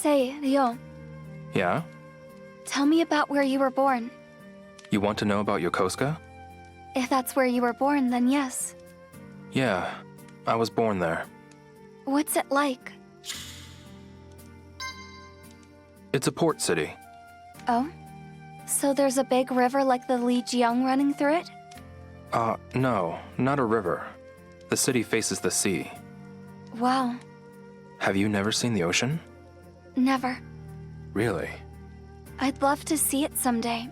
Say, Ryo, Yeah? tell me about where you were born. You want to know about Yokosuka? If that's where you were born, then yes. Yeah, I was born there. What's it like? It's a port city. Oh? So there's a big river like the Lijiang running through it? No, not a river. The city faces the sea. Wow. Have you never seen the ocean? Never. Really? I'd love to see it someday.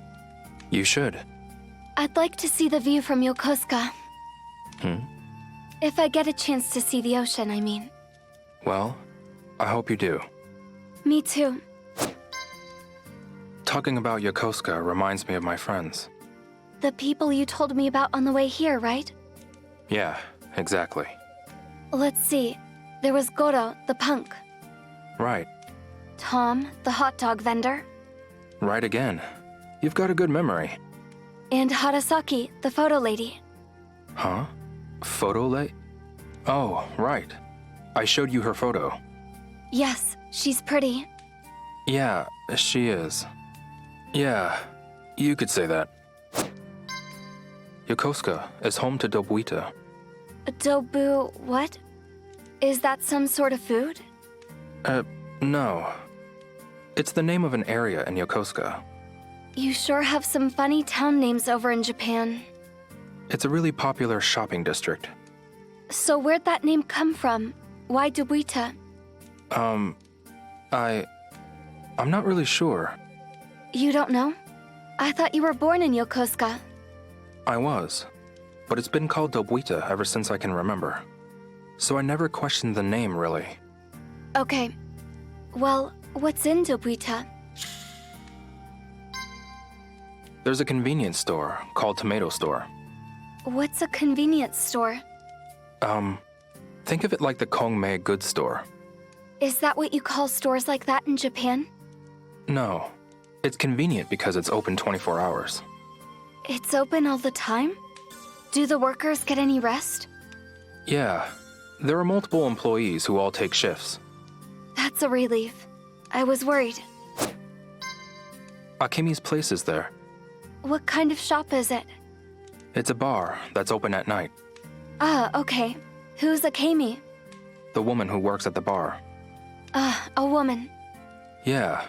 You should. I'd like to see the view from Yokosuka. If I get a chance to see the ocean, I mean. Well, I hope you do. Me too. Talking about Yokosuka reminds me of my friends. The people you told me about on the way here, right? Yeah, exactly. Let's see. There was Goro, the punk. Right. Tom, the hot dog vendor. Right again. You've got a good memory. And Harasaki, the photo lady. Huh? Photo late? Oh, right. I showed you her photo. Yes, she's pretty. Yeah, she is. Yeah, you could say that. Yokosuka is home to Dobuita. Dobu what? Is that some sort of food? No. It's the name of an area in Yokosuka. You sure have some funny town names over in Japan. It's a really popular shopping district. So where'd that name come from? Why Dobuita? I'm not really sure. You don't know? I thought you were born in Yokosuka. I was, but it's been called Dobuita ever since I can remember. So I never questioned the name, really. Okay. Well, what's in Dobuita? There's a convenience store called Tomato Store. What's a convenience store? Think of it like the Kongmei goods store. Is that what you call stores like that in Japan? No, it's convenient because it's open 24 hours. It's open all the time? Do the workers get any rest? Yeah, there are multiple employees who all take shifts. That's a relief. I was worried. Akemi's place is there. What kind of shop is it? It's a bar that's open at night. Ah, okay. Who's Akemi? The woman who works at the bar. A woman. Yeah,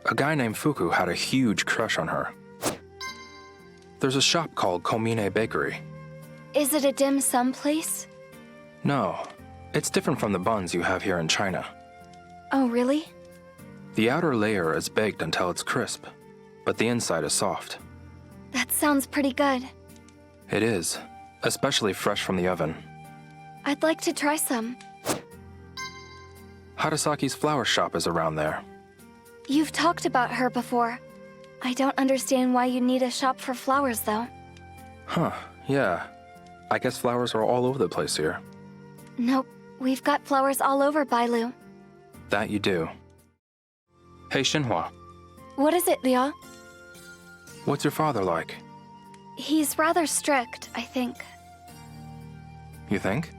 a guy named Fuku had a huge crush on her. There's a shop called Komine Bakery. Is it a dim sum place? No, it's different from the buns you have here in China. Oh, really? The outer layer is baked until it's crisp, but the inside is soft. That sounds pretty good. It is, especially fresh from the oven. I'd like to try some. Harasaki's flower shop is around there. You've talked about her before. I don't understand why you need a shop for flowers, though. Huh, yeah. I guess flowers are all over the place here. Nope, we've got flowers all over Bailu. That you do. Hey, Shenhua. What is it, Ryo? What's your father like? He's rather strict, I think. You think?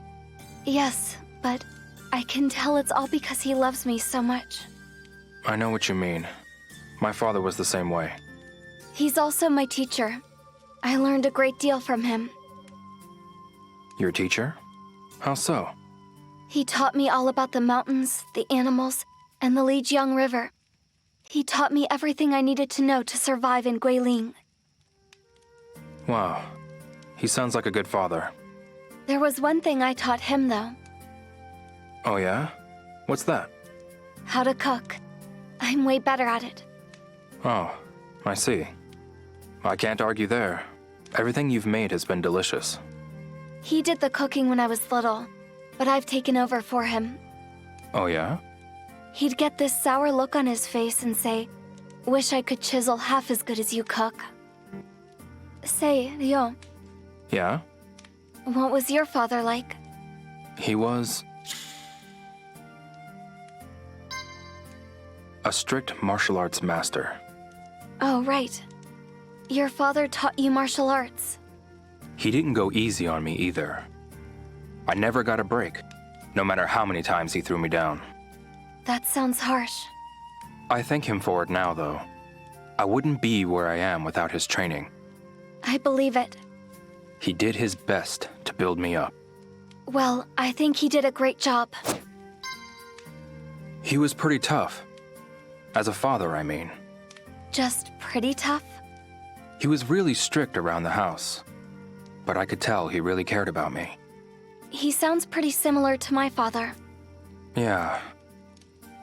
Yes, but I can tell it's all because he loves me so much. I know what you mean. My father was the same way. He's also my teacher. I learned a great deal from him. Your teacher? How so? He taught me all about the mountains, the animals, and the Lijiang River. He taught me everything I needed to know to survive in Guilin. Wow. He sounds like a good father. There was one thing I taught him, though. Oh yeah? What's that? How to cook. I'm way better at it. Oh, I see. I can't argue there. Everything you've made has been delicious. He did the cooking when I was little, but I've taken over for him. Oh yeah? He'd get this sour look on his face and say, "Wish I could chisel half as good as you cook." Say, Ryo, Yeah? what was your father like? He was a strict martial arts master. Oh, right. Your father taught you martial arts. He didn't go easy on me either. I never got a break, no matter how many times he threw me down. That sounds harsh. I thank him for it now, though. I wouldn't be where I am without his training. I believe it. He did his best to build me up. Well, I think he did a great job. He was pretty tough. As a father, I mean. Just pretty tough? He was really strict around the house. But I could tell he really cared about me. He sounds pretty similar to my father. Yeah.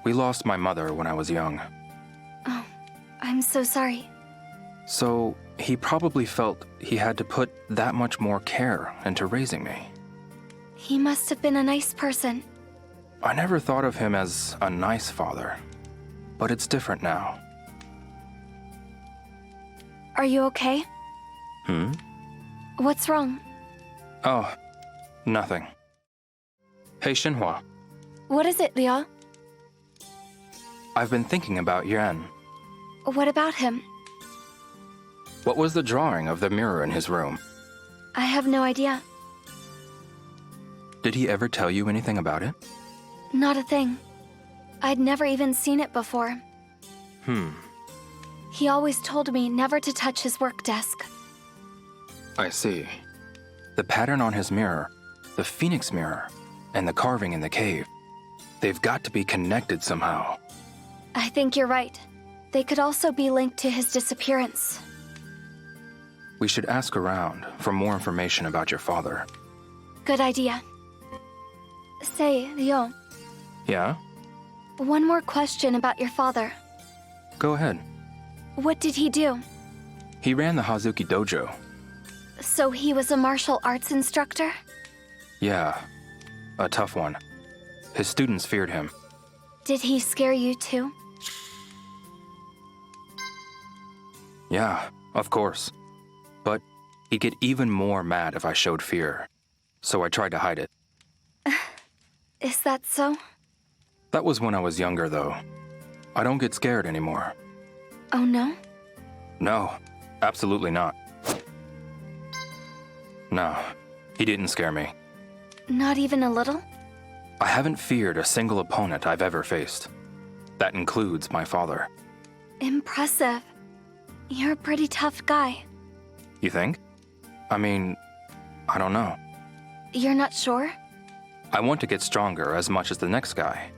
We lost my mother when I was young. Oh, I'm so sorry. So, he probably felt he had to put that much more care into raising me. He must have been a nice person. I never thought of him as a nice father. But it's different now. Are you okay? What's wrong? Oh, nothing. Hey, Shenhua. What is it, Liao? I've been thinking about Yuan. What about him? What was the drawing of the mirror in his room? I have no idea. Did he ever tell you anything about it? Not a thing. I'd never even seen it before. He always told me never to touch his work desk. I see. The pattern on his mirror, the phoenix mirror, and the carving in the cave. They've got to be connected somehow. I think you're right. They could also be linked to his disappearance. We should ask around for more information about your father. Good idea. Say, Liao, Yeah? one more question about your father. Go ahead. What did he do? He ran the Hazuki dojo. So he was a martial arts instructor? Yeah, a tough one. His students feared him. Did he scare you too? Yeah, of course. But he'd get even more mad if I showed fear. So I tried to hide it. Is that so? That was when I was younger, though. I don't get scared anymore. Oh no? No, absolutely not. No, he didn't scare me. Not even a little? I haven't feared a single opponent I've ever faced. That includes my father. Impressive. You're a pretty tough guy. You think? I mean, I don't know. You're not sure? I want to get stronger as much as the next guy,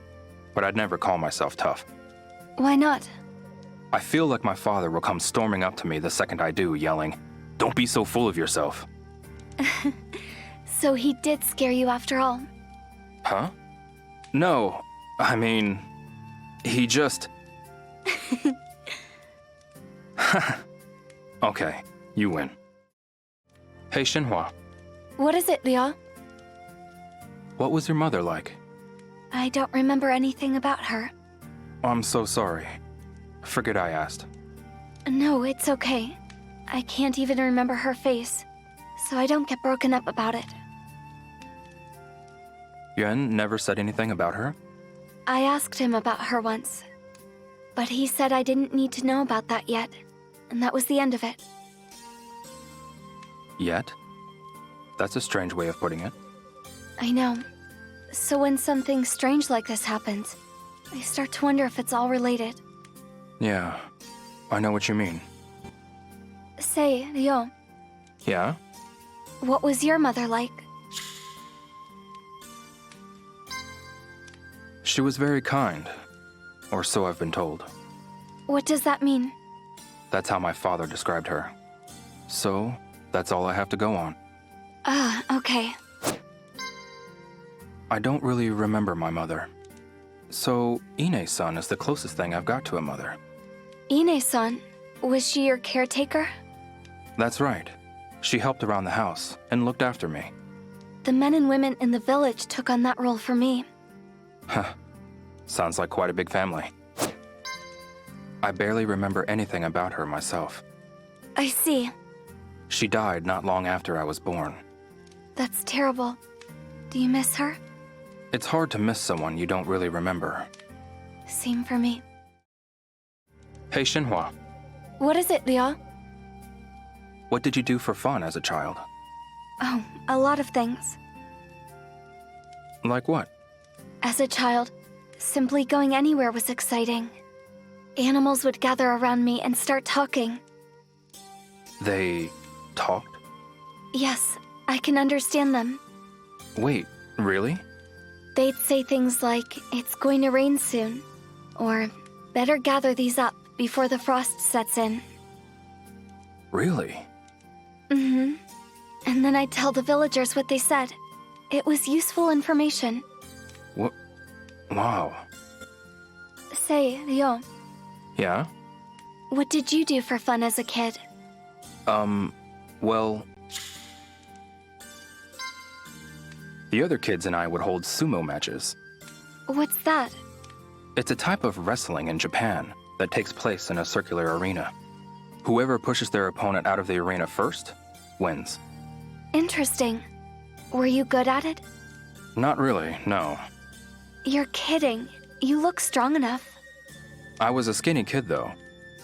but I'd never call myself tough. Why not? I feel like my father will come storming up to me the second I do, yelling, "Don't be so full of yourself." So he did scare you after all? Huh? No, I mean, he just... Okay, you win. Hey, Shenhua, What is it, Liao? what was your mother like? I don't remember anything about her. I'm so sorry. Forget I asked. No, it's okay. I can't even remember her face, so I don't get broken up about it. Yuan never said anything about her? I asked him about her once, but he said I didn't need to know about that yet, and that was the end of it. Yet? That's a strange way of putting it. I know. So when something strange like this happens, I start to wonder if it's all related. Yeah, I know what you mean. Say, Liao, Yeah? what was your mother like? She was very kind, or so I've been told. What does that mean? That's how my father described her. So, that's all I have to go on. Ah, okay. I don't really remember my mother. So, Ine-san is the closest thing I've got to a mother. Ine-san, was she your caretaker? That's right. She helped around the house and looked after me. The men and women in the village took on that role for me. Huh. Sounds like quite a big family. I barely remember anything about her myself. I see. She died not long after I was born. That's terrible. Do you miss her? It's hard to miss someone you don't really remember. Same for me. Hey, Shenhua, What is it, Liao? what did you do for fun as a child? Oh, a lot of things. Like what? As a child, simply going anywhere was exciting. Animals would gather around me and start talking. They talked? Yes, I can understand them. Wait, really? They'd say things like, "It's going to rain soon," or "Better gather these up before the frost sets in." Really? Mm-hmm. And then I'd tell the villagers what they said. It was useful information. What? Wow. Say, Ryo, Yeah? what did you do for fun as a kid? Well... The other kids and I would hold sumo matches. What's that? It's a type of wrestling in Japan that takes place in a circular arena. Whoever pushes their opponent out of the arena first wins. Interesting. Were you good at it? Not really, no. You're kidding. You look strong enough. I was a skinny kid, though.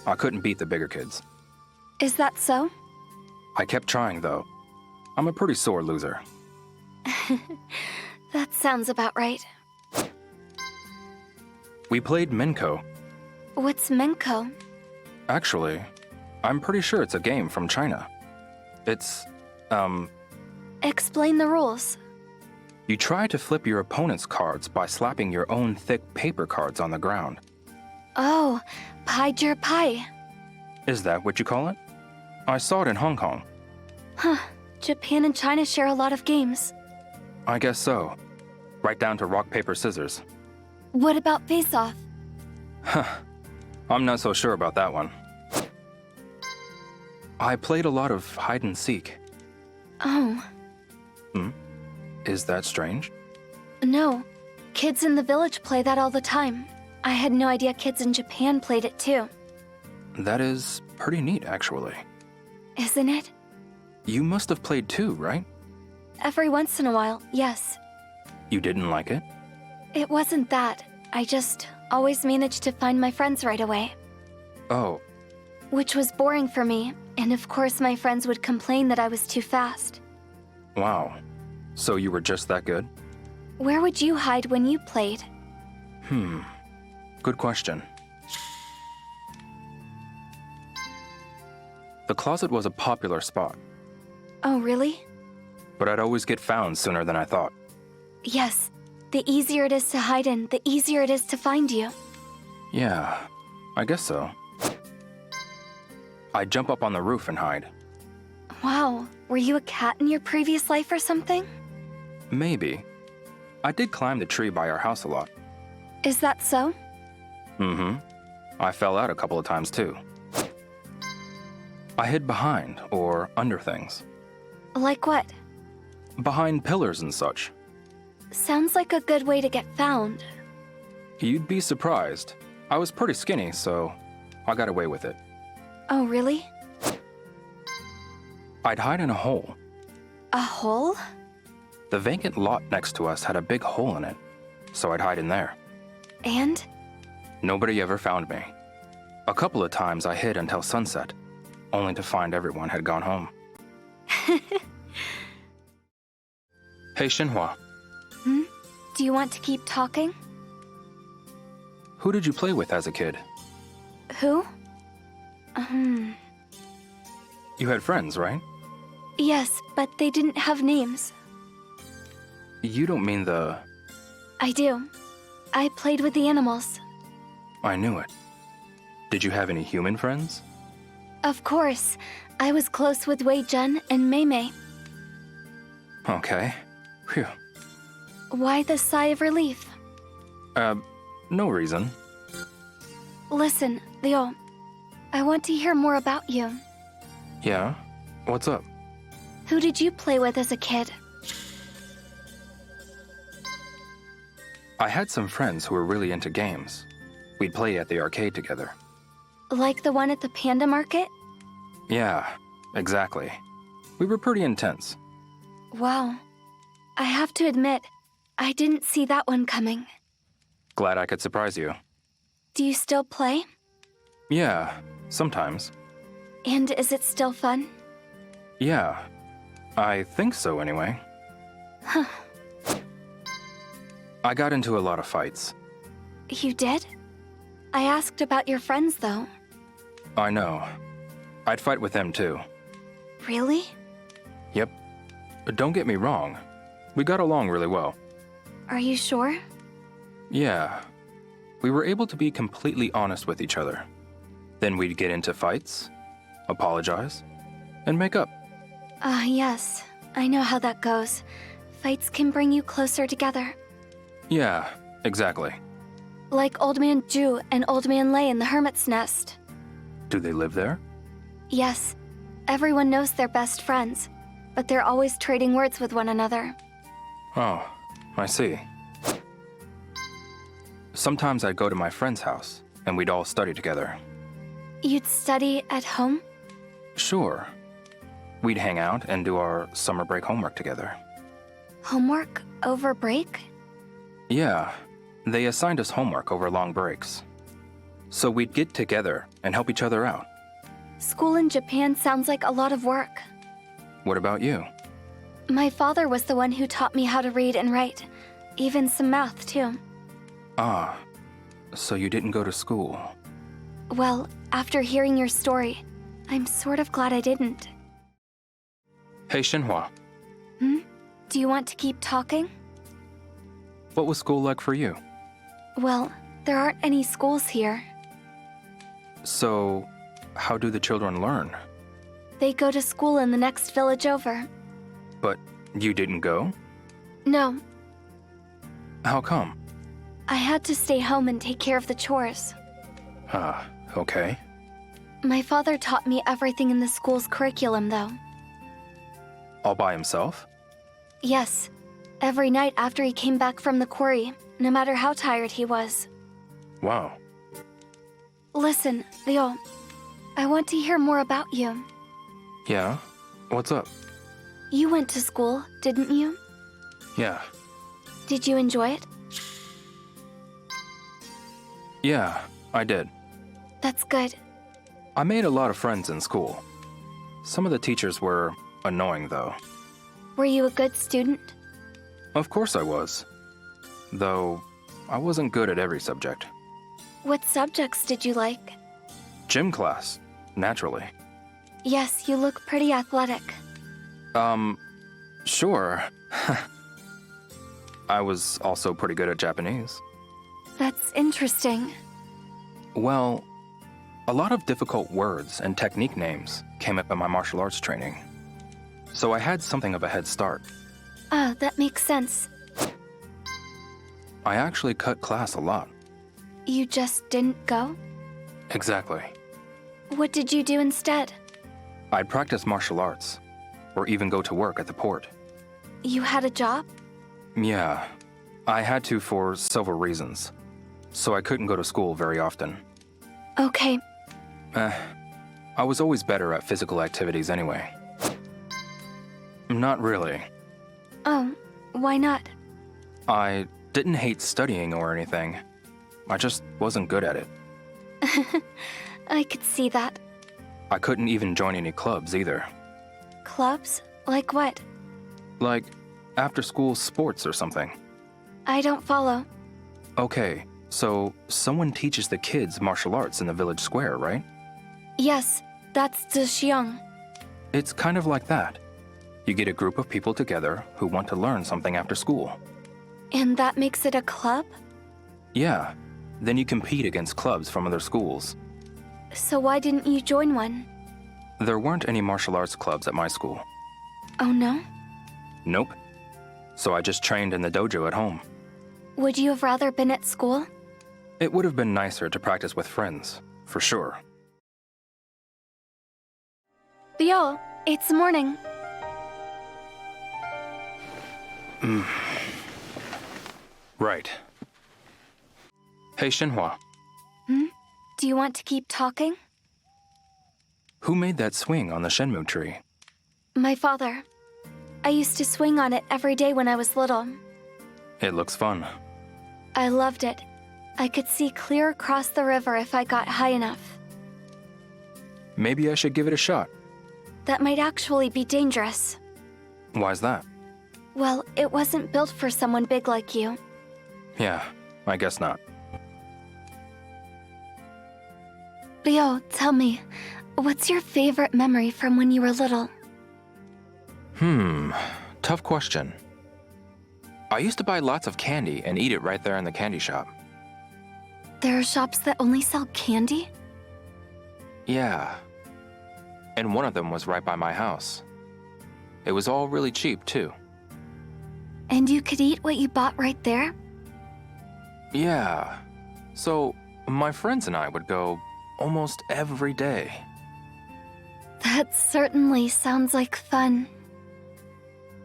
I couldn't beat the bigger kids. Is that so? I kept trying, though. I'm a pretty sore loser. That sounds about right. We played Menko. What's Menko? Actually, I'm pretty sure it's a game from China. It's, Explain the rules. you try to flip your opponent's cards by slapping your own thick paper cards on the ground. Oh, Pai Jer Pai. Is that what you call it? I saw it in Hong Kong. Huh. Japan and China share a lot of games. I guess so. Right down to rock, paper, scissors. What about face-off? Huh. I'm not so sure about that one. I played a lot of hide and seek. Oh. Is that strange? No. Kids in the village play that all the time. I had no idea kids in Japan played it too. That is pretty neat, actually. Isn't it? You must have played too, right? Every once in a while, yes. You didn't like it? It wasn't that. I just always managed to find my friends right away. Oh, Which was boring for me, and of course my friends would complain that I was too fast. wow. So you were just that good? Where would you hide when you played? Good question. The closet was a popular spot, Oh, really? but I'd always get found sooner than I thought. Yes. The easier it is to hide in, the easier it is to find you. Yeah, I guess so. I'd jump up on the roof and hide. Wow. Were you a cat in your previous life or something? Maybe. I did climb the tree by our house a lot. Is that so? I fell out a couple of times too. I hid behind or under things. Like what? Behind pillars and such. Sounds like a good way to get found. You'd be surprised. I was pretty skinny, so I got away with it. Oh, really? I'd hide in a hole. A hole? The vacant lot next to us had a big hole in it, so I'd hide in there. And? Nobody ever found me. A couple of times I hid until sunset, only to find everyone had gone home. Hey, Shenhua, Do you want to keep talking? who did you play with as a kid? Who? You had friends, right? Yes, but they didn't have names. You don't mean the... I do. I played with the animals. I knew it. Did you have any human friends? Of course. I was close with Wei Jun and Mei Mei. Okay. Phew. Why the sigh of relief? No reason. Listen, Leo. I want to hear more about you. Yeah? What's up? Who did you play with as a kid? I had some friends who were really into games. We'd play at the arcade together. Like the one at the Panda Market? Yeah, exactly. We were pretty intense. Wow. I have to admit, I didn't see that one coming. Glad I could surprise you. Do you still play? Yeah, sometimes. And is it still fun? Yeah, I think so anyway. Huh. I got into a lot of fights. You did? I asked about your friends, though. I know. I'd fight with them too. Really? Yep. Don't get me wrong. We got along really well. Are you sure? Yeah. We were able to be completely honest with each other. Then we'd get into fights, apologize, and make up. Yes. I know how that goes. Fights can bring you closer together. Yeah, exactly. Like Old Man Ju and Old Man Lei in the Hermit's Nest. Do they live there? Yes. Everyone knows they're best friends, but they're always trading words with one another. Oh, I see. Sometimes I'd go to my friend's house, and we'd all study together. You'd study at home? Sure. We'd hang out and do our summer break homework together. Homework over break? Yeah, they assigned us homework over long breaks. So we'd get together and help each other out. School in Japan sounds like a lot of work. What about you? My father was the one who taught me how to read and write. Even some math, too. Ah, so you didn't go to school. Well, after hearing your story, I'm sort of glad I didn't. Hey, Shenhua, Do you want to keep talking? what was school like for you? Well, there aren't any schools here. So, how do the children learn? They go to school in the next village over. But you didn't go? No, How come? I had to stay home and take care of the chores. Okay. My father taught me everything in the school's curriculum, though. All by himself? Yes, every night after he came back from the quarry, no matter how tired he was. Wow. Listen, Leo, I want to hear more about you. Yeah? What's up? You went to school, didn't you? Yeah. Did you enjoy it? Yeah, I did. That's good. I made a lot of friends in school. Some of the teachers were annoying, though. Were you a good student? Of course I was. Though, I wasn't good at every subject. What subjects did you like? Gym class, naturally. Yes, you look pretty athletic. Sure. I was also pretty good at Japanese. That's interesting. Well, a lot of difficult words and technique names came up in my martial arts training. So I had something of a head start. Ah, that makes sense. I actually cut class a lot. You just didn't go? Exactly. What did you do instead? I'd practice martial arts, or even go to work at the port. You had a job? Yeah, I had to for several reasons, so I couldn't go to school very often. Okay. I was always better at physical activities anyway. Not really. Oh, why not? I didn't hate studying or anything. I just wasn't good at it. I could see that. I couldn't even join any clubs either. Clubs? Like what? Like, after-school sports or something. I don't follow. Okay, so someone teaches the kids martial arts in the village square, right? Yes, that's Zhixiang. It's kind of like that. You get a group of people together who want to learn something after school. And that makes it a club? Yeah, then you compete against clubs from other schools. So why didn't you join one? There weren't any martial arts clubs at my school. Oh no? Nope. So I just trained in the dojo at home. Would you have rather been at school? It would have been nicer to practice with friends, for sure. Leo, it's morning. Right. Hey, Shenhua, Do you want to keep talking? who made that swing on the Shenmue tree? My father. I used to swing on it every day when I was little. It looks fun. I loved it. I could see clear across the river if I got high enough. Maybe I should give it a shot. That might actually be dangerous. Why's that? Well, it wasn't built for someone big like you. Yeah, I guess not. Leo, tell me, what's your favorite memory from when you were little? Tough question. I used to buy lots of candy and eat it right there in the candy shop. There are shops that only sell candy? Yeah. And one of them was right by my house. It was all really cheap, too. And you could eat what you bought right there? Yeah. So, my friends and I would go almost every day. That certainly sounds like fun.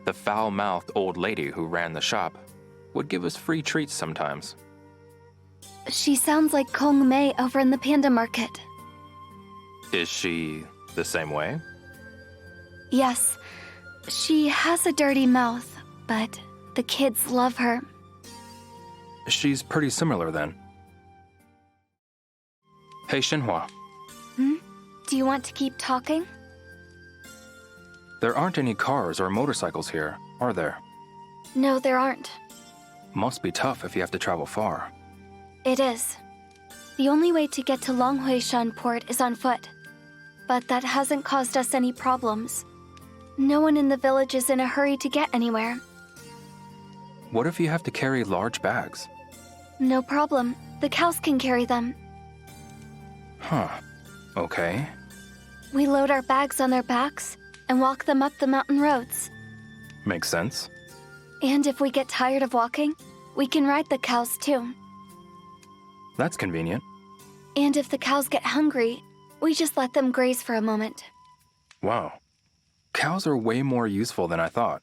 The foul-mouthed old lady who ran the shop would give us free treats sometimes. She sounds like Kong Mei over in the panda market. Is she the same way? Yes, she has a dirty mouth, but the kids love her. She's pretty similar then. Hey, Shenhua. Do you want to keep talking? There aren't any cars or motorcycles here, are there? No, there aren't. Must be tough if you have to travel far. It is. The only way to get to Longhuishan Port is on foot. But that hasn't caused us any problems. No one in the village is in a hurry to get anywhere. What if you have to carry large bags? No problem. The cows can carry them. Huh. Okay. We load our bags on their backs and walk them up the mountain roads. Makes sense. And if we get tired of walking, we can ride the cows too. That's convenient. And if the cows get hungry, we just let them graze for a moment. Wow. Cows are way more useful than I thought.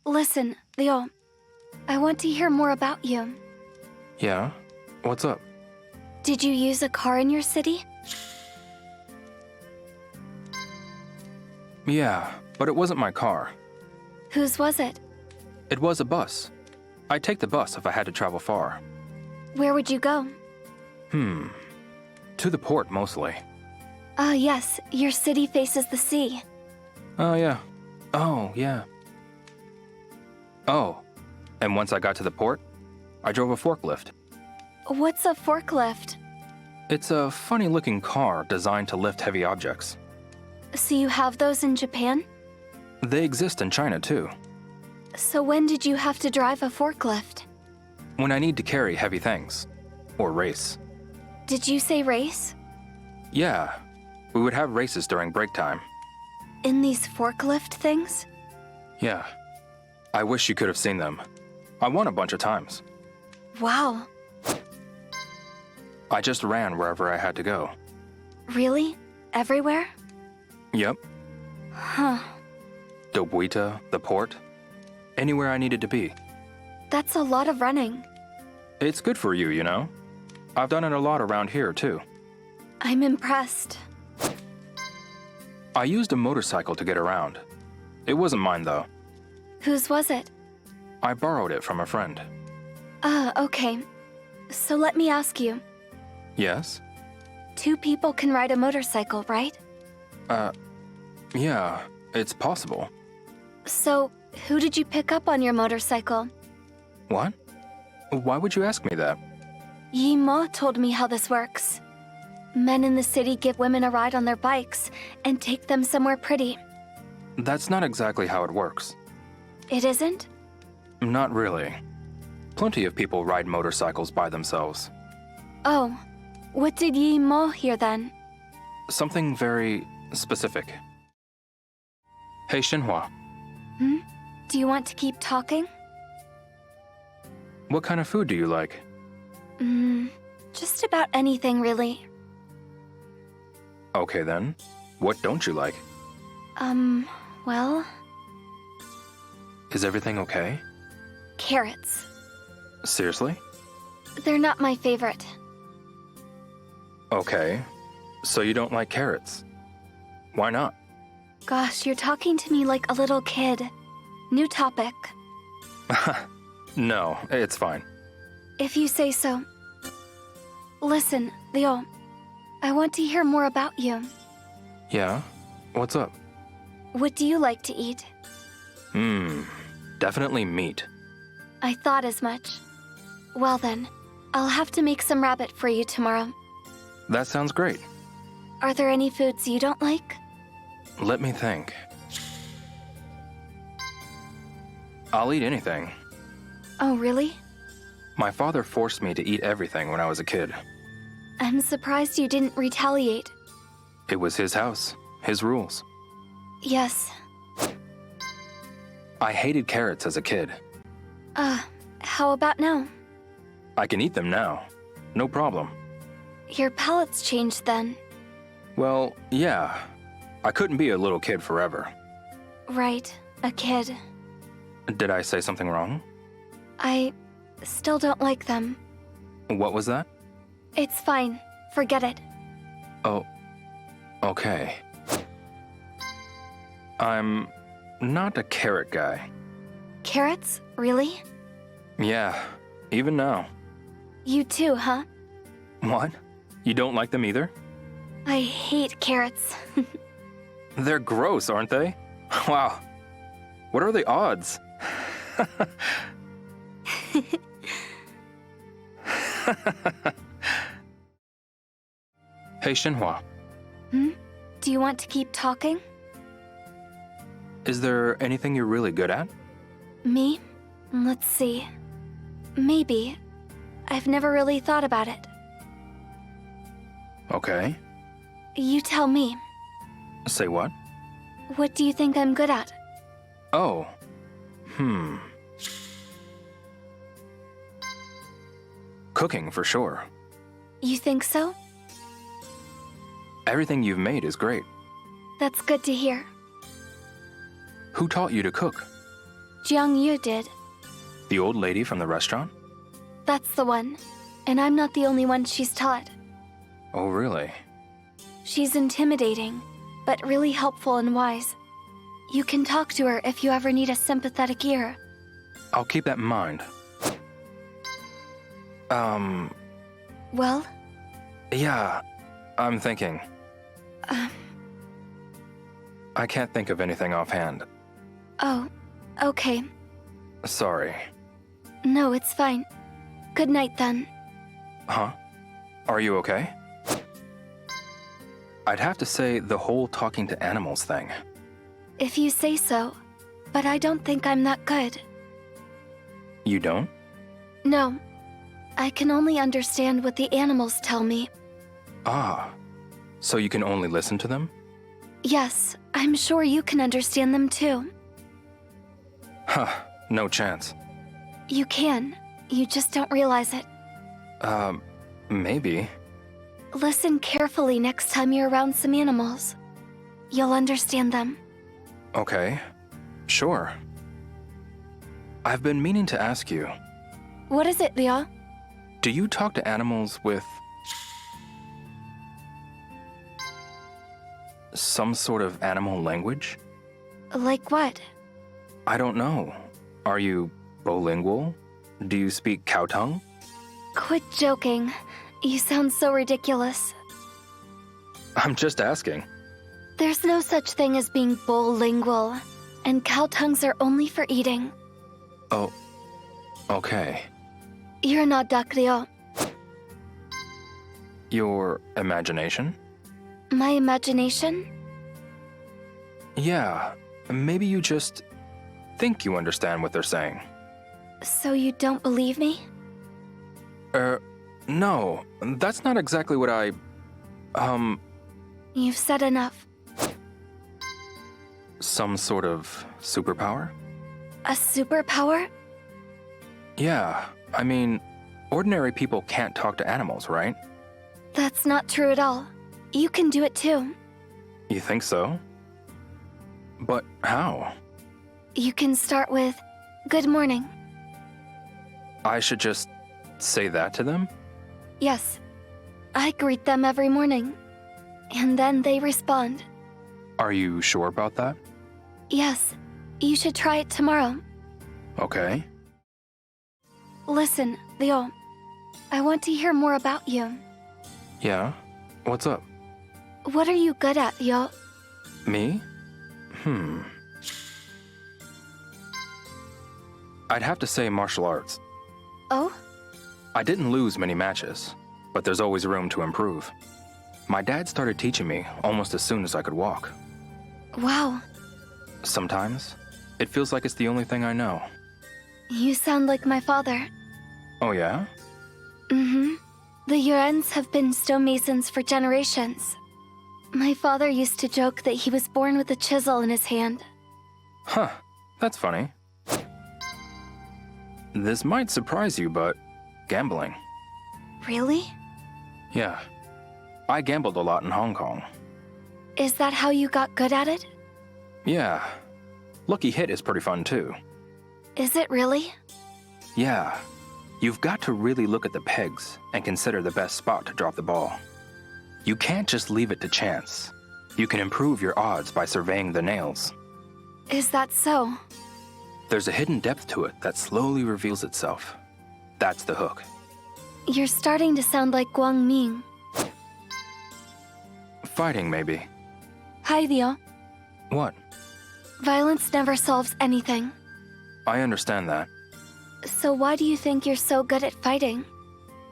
Listen, Leo, I want to hear more about you. Yeah? What's up? Did you use a car in your city? Yeah, but it wasn't my car. Whose was it? It was a bus. I'd take the bus if I had to travel far. Where would you go? To the port, mostly. Ah, yes, your city faces the sea. Oh, yeah. Oh, yeah. Oh, and once I got to the port, I drove a forklift. What's a forklift? It's a funny-looking car designed to lift heavy objects. So you have those in Japan? They exist in China, too. So when did you have to drive a forklift? When I need to carry heavy things. Or race. Did you say race? Yeah, we would have races during break time. In these forklift things? Yeah. I wish you could have seen them. I won a bunch of times. Wow. I just ran wherever I had to go. Really? Everywhere? Yep. Huh. The Buita, the port. Anywhere I needed to be. That's a lot of running. It's good for you, you know? I've done it a lot around here, too. I'm impressed. I used a motorcycle to get around. It wasn't mine, though. Whose was it? I borrowed it from a friend. Ah, okay. So let me ask you. Yes? 2 people can ride a motorcycle, right? Yeah, it's possible. So, who did you pick up on your motorcycle? What? Why would you ask me that? Yi Mo told me how this works. Men in the city give women a ride on their bikes and take them somewhere pretty. That's not exactly how it works. It isn't? Not really. Plenty of people ride motorcycles by themselves. Oh, what did Yi Mo hear then? Something very specific. Hey, Shenhua. Do you want to keep talking? What kind of food do you like? Just about anything, really. Okay then. What don't you like? Well, Is everything okay? carrots. Seriously? They're not my favorite. Okay. So you don't like carrots. Why not? Gosh, you're talking to me like a little kid. New topic. No, it's fine. If you say so. Listen, Leo, I want to hear more about you. Yeah? What's up? What do you like to eat? Definitely meat. I thought as much. Well then, I'll have to make some rabbit for you tomorrow. That sounds great. Are there any foods you don't like? Let me think. I'll eat anything. Oh, really? My father forced me to eat everything when I was a kid. I'm surprised you didn't retaliate. It was his house, his rules. Yes. I hated carrots as a kid. How about now? I can eat them now. No problem. Your palate's changed then. Well, yeah. I couldn't be a little kid forever. Right, a kid. Did I say something wrong? I still don't like them. What was that? It's fine. Forget it. Oh, okay. I'm not a carrot guy. Carrots? Really? Yeah, even now. You too, huh? What? You don't like them either? I hate carrots. They're gross, aren't they? Wow. What are the odds? Hey, Shenhua. Do you want to keep talking? Is there anything you're really good at? Me? Let's see. Maybe. I've never really thought about it. Okay. You tell me. Say what? What do you think I'm good at? Oh. Cooking, for sure. You think so? Everything you've made is great. That's good to hear. Who taught you to cook? Jiang Yu did. The old lady from the restaurant? That's the one. And I'm not the only one she's taught. Oh, really? She's intimidating, but really helpful and wise. You can talk to her if you ever need a sympathetic ear. I'll keep that in mind. Well? Yeah, I'm thinking. I can't think of anything offhand. Oh, okay. Sorry. No, it's fine. Good night then. Huh? Are you okay? I'd have to say the whole talking to animals thing. If you say so, but I don't think I'm that good. You don't? No. I can only understand what the animals tell me. Ah, so you can only listen to them? Yes, I'm sure you can understand them too. Huh, no chance. You can. You just don't realize it. Maybe. Listen carefully next time you're around some animals. You'll understand them. Okay, sure. I've been meaning to ask you, What is it, Liao? do you talk to animals with some sort of animal language? Like what? I don't know. Are you bilingual? Do you speak cow tongue? Quit joking. You sound so ridiculous. I'm just asking. There's no such thing as being bilingual, and cow tongues are only for eating. Oh, okay. You're not duck, Liao. Your imagination? My imagination? Yeah, maybe you just think you understand what they're saying. So you don't believe me? No, that's not exactly what I... You've said enough. Some sort of superpower? A superpower? Yeah, I mean, ordinary people can't talk to animals, right? That's not true at all. You can do it too. You think so? But how? You can start with, "Good morning." I should just say that to them? Yes. I greet them every morning. And then they respond. Are you sure about that? Yes. You should try it tomorrow. Okay. Listen, Leo. I want to hear more about you. Yeah? What's up? What are you good at, Leo? Me? I'd have to say martial arts. Oh? I didn't lose many matches, but there's always room to improve. My dad started teaching me almost as soon as I could walk. Wow, Sometimes, it feels like it's the only thing I know. you sound like my father. Oh yeah? Mm-hmm. The Yurens have been stonemasons for generations. My father used to joke that he was born with a chisel in his hand. Huh, that's funny. This might surprise you, but gambling. Really? Yeah. I gambled a lot in Hong Kong. Is that how you got good at it? Yeah. Lucky Hit is pretty fun too. Is it really? Yeah. You've got to really look at the pegs and consider the best spot to drop the ball. You can't just leave it to chance. You can improve your odds by surveying the nails. Is that so? There's a hidden depth to it that slowly reveals itself. That's the hook. You're starting to sound like Guang Ming. Fighting, maybe. Hi, Leo. What? Violence never solves anything. I understand that. So why do you think you're so good at fighting?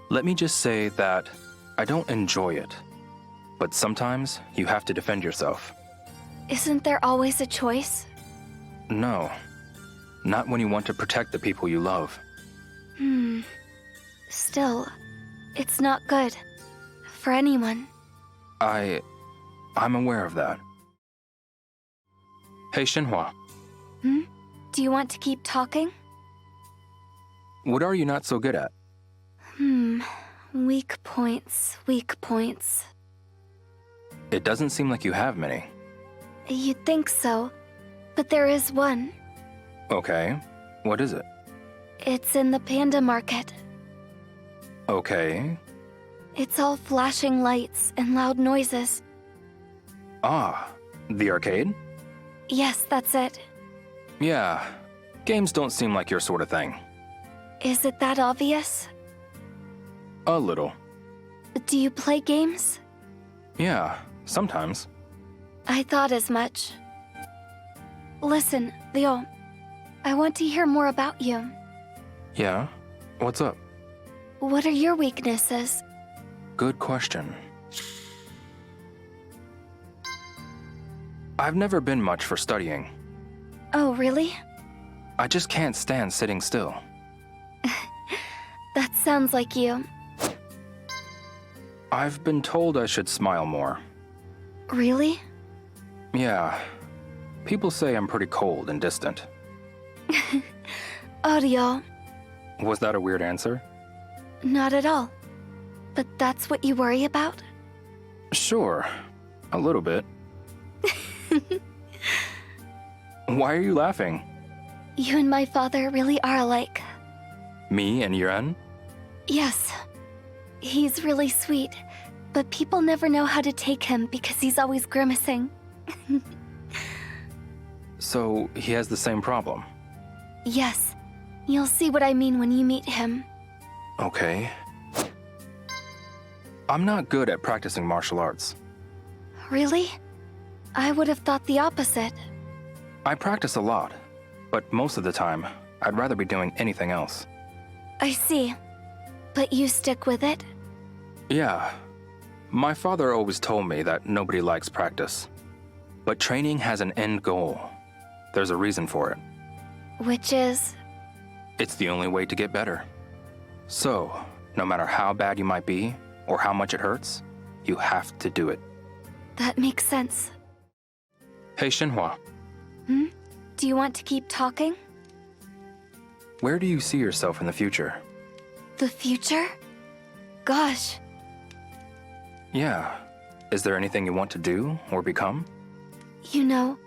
Let me just say that I don't enjoy it. But sometimes you have to defend yourself. Isn't there always a choice? No. Not when you want to protect the people you love. Still, it's not good. For anyone. I'm aware of that. Hey, Shenhua. Do you want to keep talking? What are you not so good at? Weak points, weak points. It doesn't seem like you have many. You'd think so, but there is one. Okay. What is it? It's in the panda market. Okay. It's all flashing lights and loud noises. Ah, the arcade? Yes, that's it. Yeah. Games don't seem like your sort of thing. Is it that obvious? A little. Do you play games? Yeah, sometimes. I thought as much. Listen, Leo. I want to hear more about you. Yeah? What's up? What are your weaknesses? Good question. I've never been much for studying. Oh, really? I just can't stand sitting still. That sounds like you. I've been told I should smile more. Really? Yeah. People say I'm pretty cold and distant. Audio. Was that a weird answer? Not at all. But that's what you worry about? Sure. A little bit. Why are you laughing? You and my father really are alike. Me and Yuren? Yes. He's really sweet, but people never know how to take him because he's always grimacing. So he has the same problem? Yes. You'll see what I mean when you meet him. Okay. I'm not good at practicing martial arts. Really? I would have thought the opposite. I practice a lot, but most of the time, I'd rather be doing anything else. I see. But you stick with it? Yeah. My father always told me that nobody likes practice. But training has an end goal. There's a reason for it. Which is? It's the only way to get better. So, no matter how bad you might be, or how much it hurts, you have to do it. That makes sense. Hey, Shenhua. Do you want to keep talking? Where do you see yourself in the future? The future? Gosh. Yeah. Is there anything you want to do or become? You know,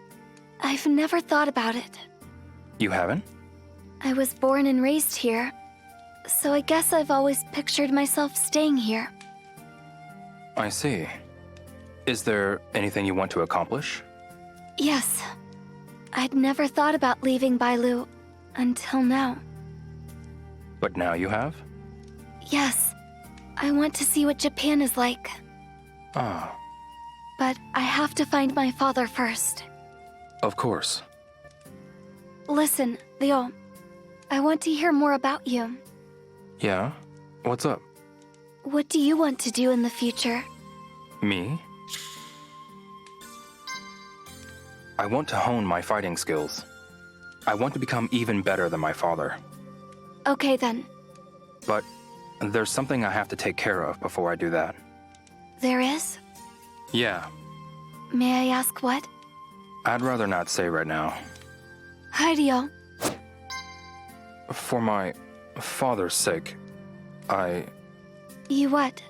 I've never thought about it. You haven't? I was born and raised here, so I guess I've always pictured myself staying here. I see. Is there anything you want to accomplish? Yes. I'd never thought about leaving Bailu until now. But now you have? Yes. I want to see what Japan is like. Ah, But I have to find my father first. of course. Listen, Leo. I want to hear more about you. Yeah? What's up? What do you want to do in the future? Me? I want to hone my fighting skills. I want to become even better than my father. Okay then. But there's something I have to take care of before I do that. There is? Yeah, May I ask what? I'd rather not say right now. Hideo. For my father's sake, You what?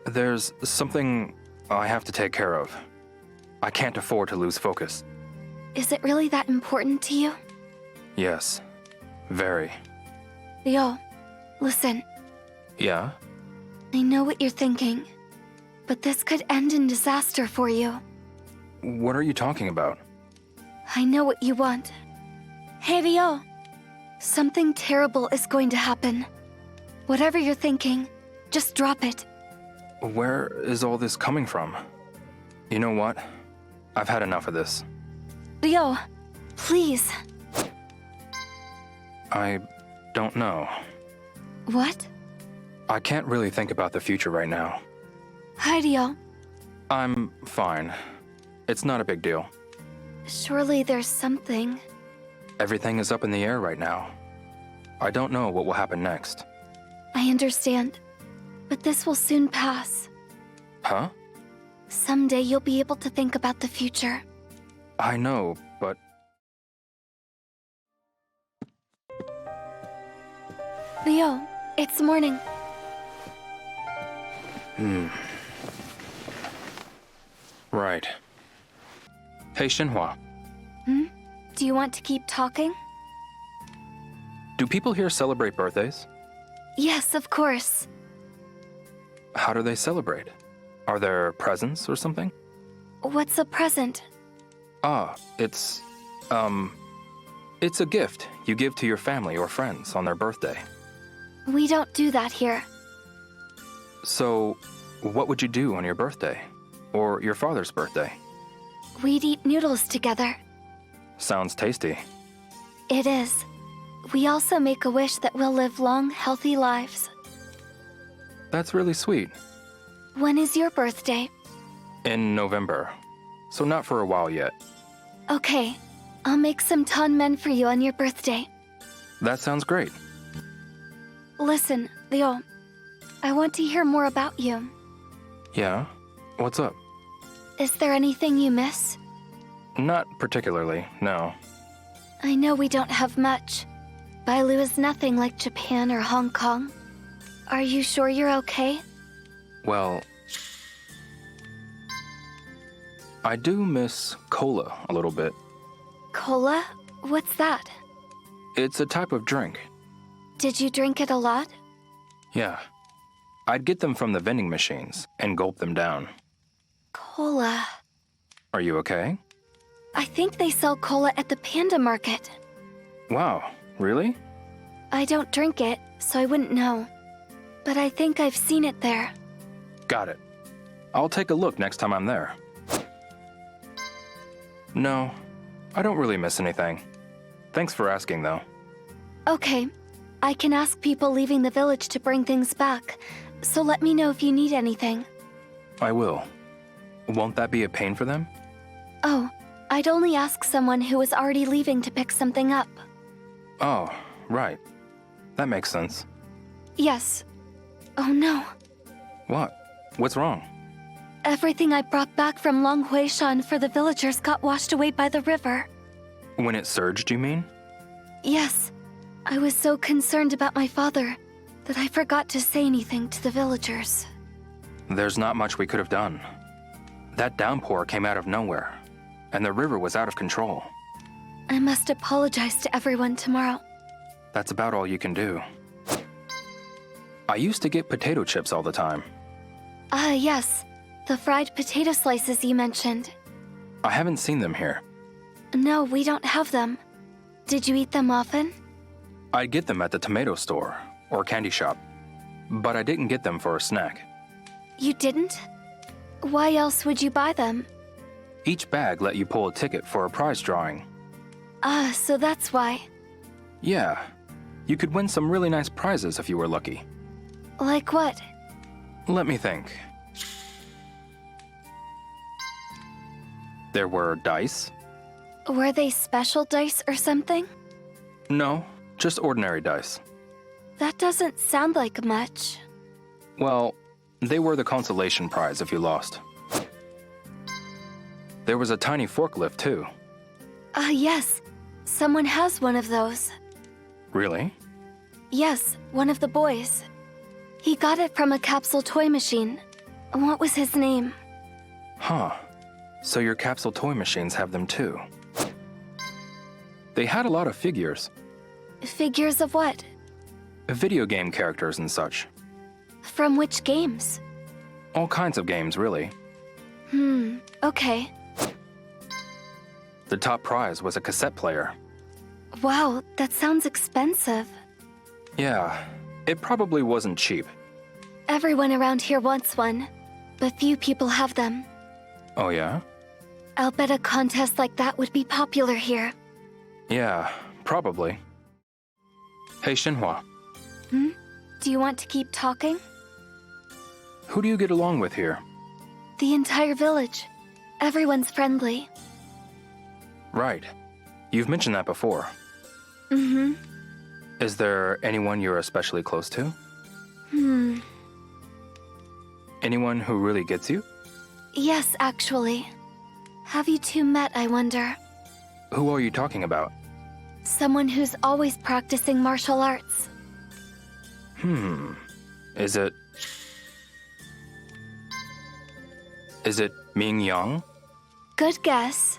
There's something I have to take care of. I can't afford to lose focus. Is it really that important to you? Yes, very. Yo, listen. Yeah? I know what you're thinking, but this could end in disaster for you. What are you talking about? I know what you want. Hey, Ryo. Something terrible is going to happen. Whatever you're thinking, just drop it. Where is all this coming from? You know what? I've had enough of this. Ryo, please. I don't know. What? I can't really think about the future right now. Hi, Ryo. I'm fine. It's not a big deal. Surely there's something. Everything is up in the air right now. I don't know what will happen next. I understand, but this will soon pass. Huh? Someday you'll be able to think about the future. I know, but... Ryo, it's morning. Right. Hey, Shenhua. Do you want to keep talking? Do people here celebrate birthdays? Yes, of course. How do they celebrate? Are there presents or something? What's a present? It's a gift you give to your family or friends on their birthday. We don't do that here. So, what would you do on your birthday? Or your father's birthday? We'd eat noodles together. Sounds tasty. It is. We also make a wish that we'll live long, healthy lives. That's really sweet. When is your birthday? In November. So not for a while yet. Okay, I'll make some tanmen for you on your birthday. That sounds great. Listen, Ryo, I want to hear more about you. Yeah? What's up? Is there anything you miss? Not particularly, no. I know we don't have much. Bailu is nothing like Japan or Hong Kong. Are you sure you're okay? Well... I do miss cola a little bit. Cola? What's that? It's a type of drink. Did you drink it a lot? Yeah. I'd get them from the vending machines and gulp them down. Cola. Are you okay? I think they sell cola at the Panda Market. Wow, really? I don't drink it, so I wouldn't know. But I think I've seen it there. Got it. I'll take a look next time I'm there. No, I don't really miss anything. Thanks for asking, though. Okay. I can ask people leaving the village to bring things back, so let me know if you need anything. I will. Won't that be a pain for them? Oh, I'd only ask someone who was already leaving to pick something up. Oh, right. That makes sense. Yes. Oh no. What? What's wrong? Everything I brought back from Longhuishan for the villagers got washed away by the river. When it surged, you mean? Yes. I was so concerned about my father that I forgot to say anything to the villagers. There's not much we could have done. That downpour came out of nowhere, and the river was out of control. I must apologize to everyone tomorrow. That's about all you can do. I used to get potato chips all the time. Ah, yes. The fried potato slices you mentioned. I haven't seen them here. No, we don't have them. Did you eat them often? I'd get them at the tomato store or candy shop, but I didn't get them for a snack. You didn't? Why else would you buy them? Each bag let you pull a ticket for a prize drawing. Ah, so that's why. Yeah, you could win some really nice prizes if you were lucky. Like what? Let me think. There were dice? Were they special dice or something? No, just ordinary dice. That doesn't sound like much. Well, they were the consolation prize if you lost. There was a tiny forklift, too. Yes. Someone has one of those. Really? Yes, one of the boys. He got it from a Capsule toy machine. What was his name? Huh. So your Capsule toy machines have them, too. They had a lot of figures. Figures of what? Video game characters and such. From which games? All kinds of games, really. Okay. The top prize was a cassette player. Wow, that sounds expensive. Yeah, it probably wasn't cheap. Everyone around here wants one, but few people have them. Oh yeah? I'll bet a contest like that would be popular here. Yeah, probably. Hey, Shenhua. Do you want to keep talking? Who do you get along with here? The entire village. Everyone's friendly. Right. You've mentioned that before. Is there anyone you're especially close to? Anyone who really gets you? Yes, actually. Have you two met, I wonder? Who are you talking about? Someone who's always practicing martial arts. Is it Ming Yang? Good guess,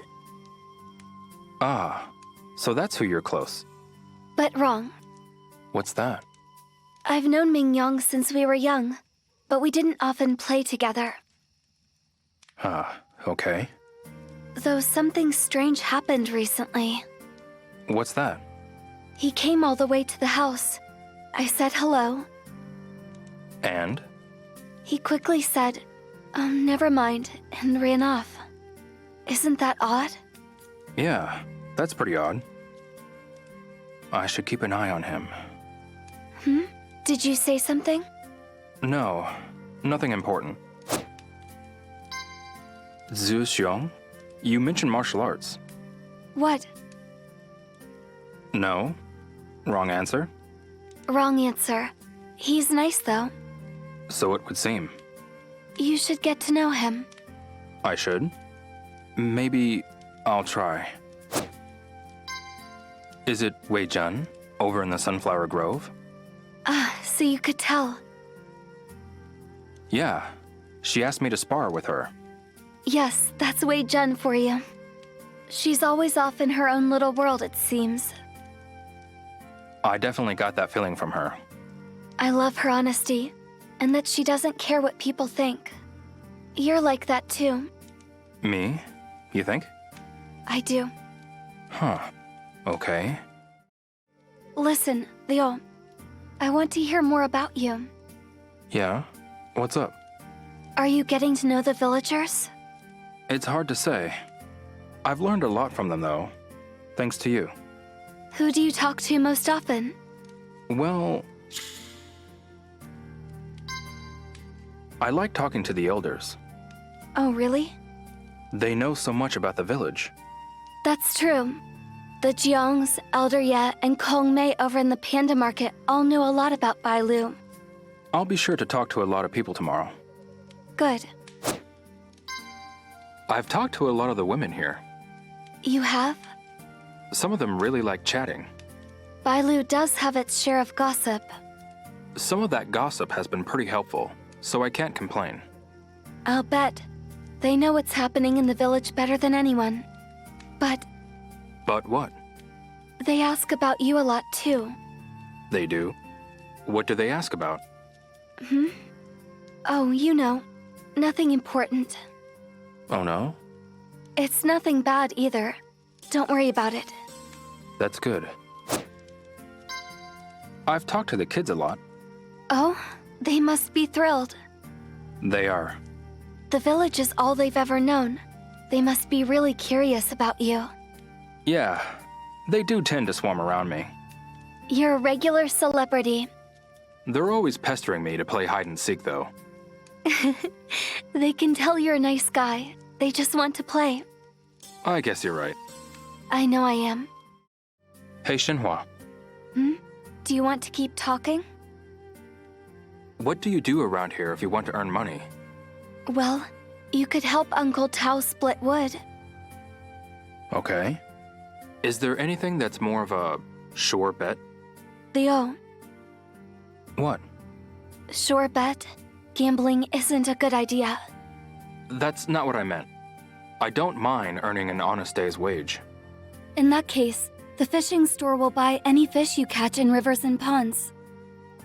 Ah, so that's who you're close. but wrong. What's that? I've known Ming Yang since we were young, but we didn't often play together. Okay. Though something strange happened recently. What's that? He came all the way to the house. I said hello. And? He quickly said, never mind, and ran off. Isn't that odd? Yeah, that's pretty odd. I should keep an eye on him. Did you say something? No, nothing important. Zhu Xiong, you mentioned martial arts. What? No? Wrong answer? Wrong answer. He's nice, though. So it would seem. You should get to know him. I should? Maybe I'll try. Is it Wei Jun, over in the Sunflower Grove? So you could tell. Yeah, she asked me to spar with her. Yes, that's Wei Jun for you. She's always off in her own little world, it seems. I definitely got that feeling from her. I love her honesty, and that she doesn't care what people think. You're like that too. Me? You think? I do. Huh. Okay. Listen, Leo. I want to hear more about you. Yeah? What's up? Are you getting to know the villagers? It's hard to say. I've learned a lot from them, though. Thanks to you. Who do you talk to most often? Well, I like talking to the elders. Oh, really? They know so much about the village. That's true. The Jiangs, Elder Ye, and Kong Mei over in the Panda Market all know a lot about Bailu. I'll be sure to talk to a lot of people tomorrow. Good. I've talked to a lot of the women here. You have? Some of them really like chatting. Bailu does have its share of gossip. Some of that gossip has been pretty helpful, so I can't complain. I'll bet. They know what's happening in the village better than anyone. But But what? they ask about you a lot too. They do? What do they ask about? Oh, you know, nothing important. Oh no? It's nothing bad either. Don't worry about it. That's good. I've talked to the kids a lot. Oh, they must be thrilled. They are. The village is all they've ever known. They must be really curious about you. Yeah, they do tend to swarm around me. You're a regular celebrity. They're always pestering me to play hide and seek, though. They can tell you're a nice guy. They just want to play. I guess you're right. I know I am. Hey, Shenhua, Do you want to keep talking? what do you do around here if you want to earn money? Well, you could help Uncle Tao split wood. Okay. Is there anything that's more of a sure bet? Leo, What? sure bet? Gambling isn't a good idea. That's not what I meant. I don't mind earning an honest day's wage. In that case, the fishing store will buy any fish you catch in rivers and ponds.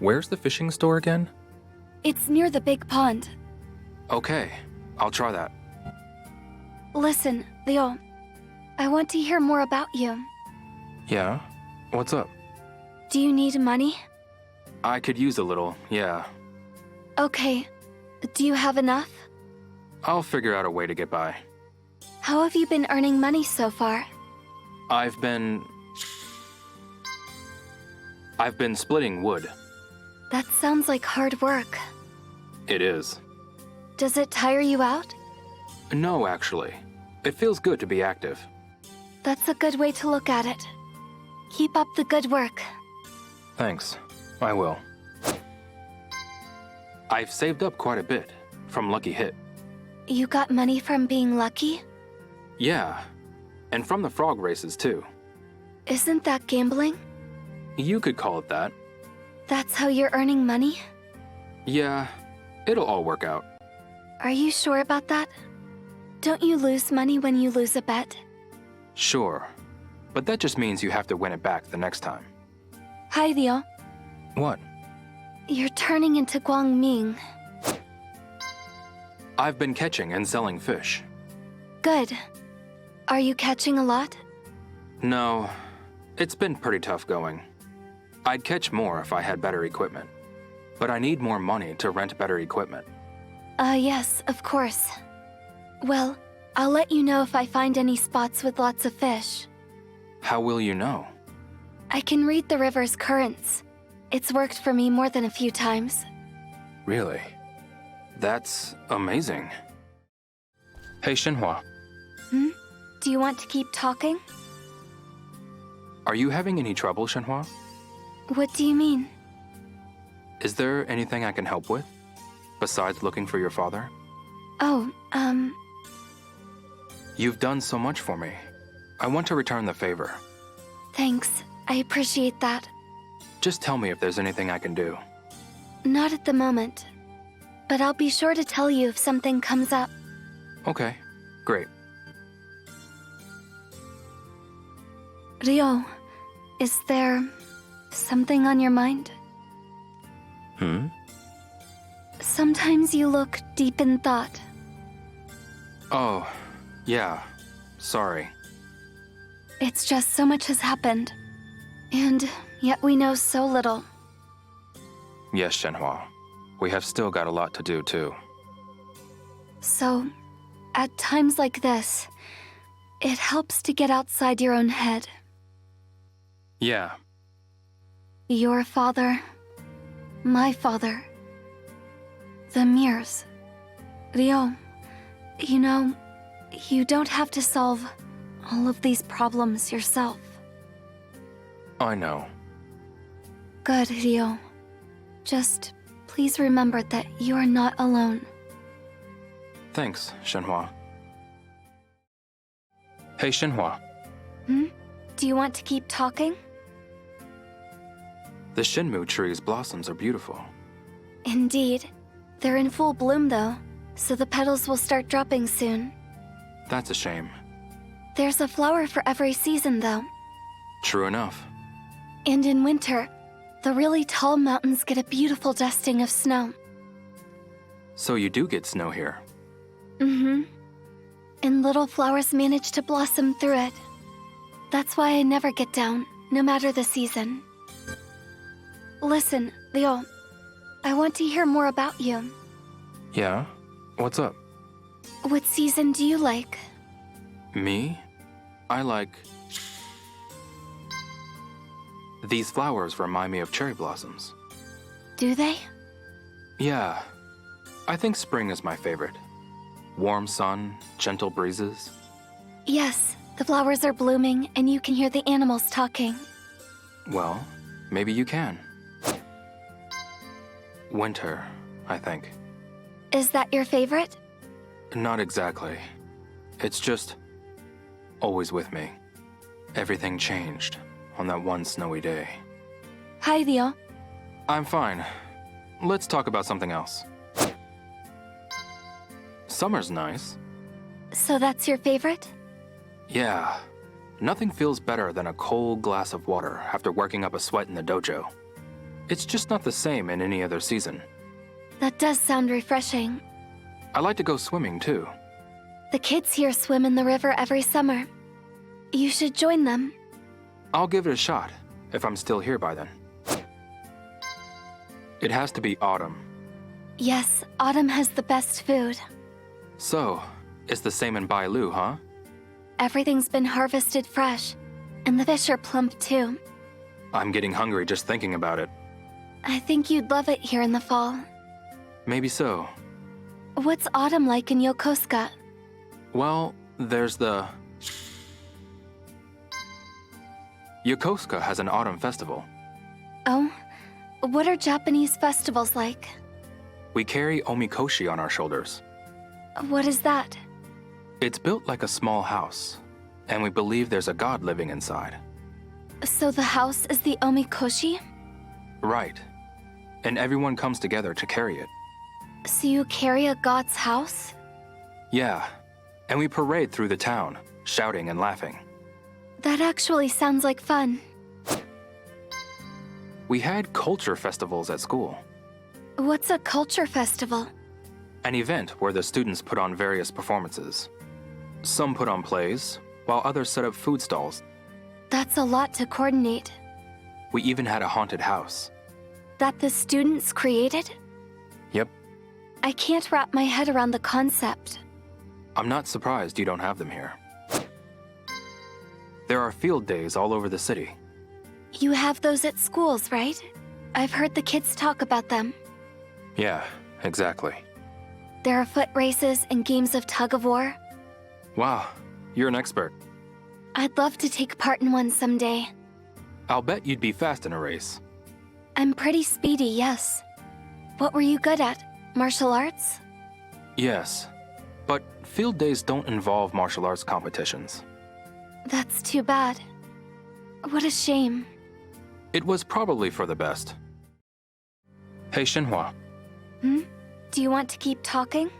Where's the fishing store again? It's near the big pond. Okay, I'll try that. Listen, Leo, I want to hear more about you. Yeah? What's up? Do you need money? I could use a little, yeah. Okay. Do you have enough? I'll figure out a way to get by. How have you been earning money so far? I've been splitting wood. That sounds like hard work. It is. Does it tire you out? No, actually. It feels good to be active. That's a good way to look at it. Keep up the good work. Thanks. I will. I've saved up quite a bit from Lucky Hit. You got money from being lucky? Yeah. And from the frog races, too. Isn't that gambling? You could call it that. That's how you're earning money? Yeah, it'll all work out. Are you sure about that? Don't you lose money when you lose a bet? Sure. But that just means you have to win it back the next time. Hi, Leo. What? You're turning into Guangming. I've been catching and selling fish. Good. Are you catching a lot? No, it's been pretty tough going. I'd catch more if I had better equipment. But I need more money to rent better equipment. Yes, of course. Well, I'll let you know if I find any spots with lots of fish. How will you know? I can read the river's currents. It's worked for me more than a few times. Really? That's amazing. Hey, Shenhua, Do you want to keep talking? are you having any trouble, Shenhua? What do you mean? Is there anything I can help with? Besides looking for your father? Oh, You've done so much for me. I want to return the favor. thanks. I appreciate that. Just tell me if there's anything I can do. Not at the moment. But I'll be sure to tell you if something comes up. Okay, great. Rio, is there something on your mind? Sometimes you look deep in thought. Oh, yeah. Sorry. It's just so much has happened. And yet we know so little. Yes, Shenhua. We have still got a lot to do, too. So, at times like this, it helps to get outside your own head. Yeah. Your father, my father, the mirrors. Rio, you know, you don't have to solve all of these problems yourself. I know. Good, Rio. Just please remember that you are not alone. Thanks, Shenhua. Hey, Shenhua. Do you want to keep talking? The Shenmue tree's blossoms are beautiful. Indeed. They're in full bloom, though, so the petals will start dropping soon. That's a shame. There's a flower for every season, though. True enough. And in winter, the really tall mountains get a beautiful dusting of snow. So you do get snow here. And little flowers manage to blossom through it. That's why I never get down, no matter the season. Listen, Leo, I want to hear more about you. Yeah? What's up? What season do you like? Me? I like... These flowers remind me of cherry blossoms. Do they? Yeah. I think spring is my favorite. Warm sun, gentle breezes. Yes, the flowers are blooming and you can hear the animals talking. Well, maybe you can. Winter, I think. Is that your favorite? Not exactly. It's just always with me. Everything changed on that one snowy day. Hi, Leo. I'm fine. Let's talk about something else. Summer's nice. So that's your favorite? Yeah. Nothing feels better than a cold glass of water after working up a sweat in the dojo. It's just not the same in any other season. That does sound refreshing. I like to go swimming too. The kids here swim in the river every summer. You should join them. I'll give it a shot, if I'm still here by then. It has to be autumn. Yes, autumn has the best food. So, it's the same in Bailu, huh? Everything's been harvested fresh, and the fish are plump too. I'm getting hungry just thinking about it. I think you'd love it here in the fall. Maybe so. What's autumn like in Yokosuka? Well, there's the... Yokosuka has an autumn festival. Oh? What are Japanese festivals like? We carry omikoshi on our shoulders. What is that? It's built like a small house, and we believe there's a god living inside. So the house is the omikoshi? Right. And everyone comes together to carry it. So you carry a god's house? Yeah. And we parade through the town, shouting and laughing. That actually sounds like fun. We had culture festivals at school. What's a culture festival? An event where the students put on various performances. Some put on plays, while others set up food stalls. That's a lot to coordinate. We even had a haunted house. That the students created? Yep. I can't wrap my head around the concept. I'm not surprised you don't have them here. There are field days all over the city. You have those at schools, right? I've heard the kids talk about them. Yeah, exactly. There are foot races and games of tug-of-war. Wow, you're an expert. I'd love to take part in one someday. I'll bet you'd be fast in a race. I'm pretty speedy, yes. What were you good at? Martial arts? Yes, but field days don't involve martial arts competitions. That's too bad. What a shame. It was probably for the best. Hey, Shenhua, Do you want to keep talking?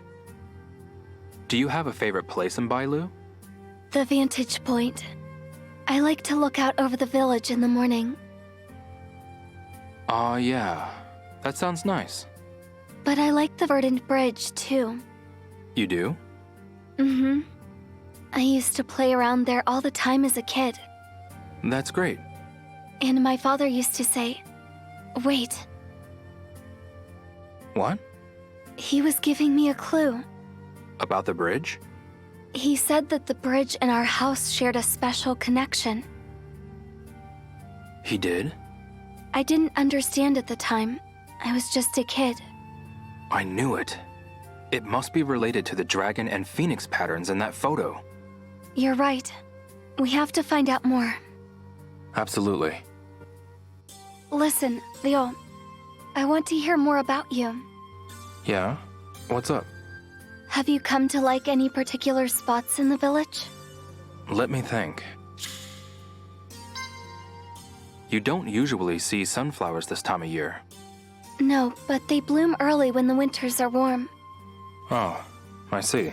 do you have a favorite place in Bailu? The vantage point. I like to look out over the village in the morning. Yeah. That sounds nice. But I like the verdant bridge, too. You do? I used to play around there all the time as a kid. That's great. And my father used to say, wait, What? he was giving me a clue. About the bridge? He said that the bridge and our house shared a special connection. He did? I didn't understand at the time. I was just a kid. I knew it. It must be related to the dragon and phoenix patterns in that photo. You're right. We have to find out more. Absolutely. Listen, Leo. I want to hear more about you. Yeah? What's up? Have you come to like any particular spots in the village? Let me think. You don't usually see sunflowers this time of year. No, but they bloom early when the winters are warm. Oh, I see.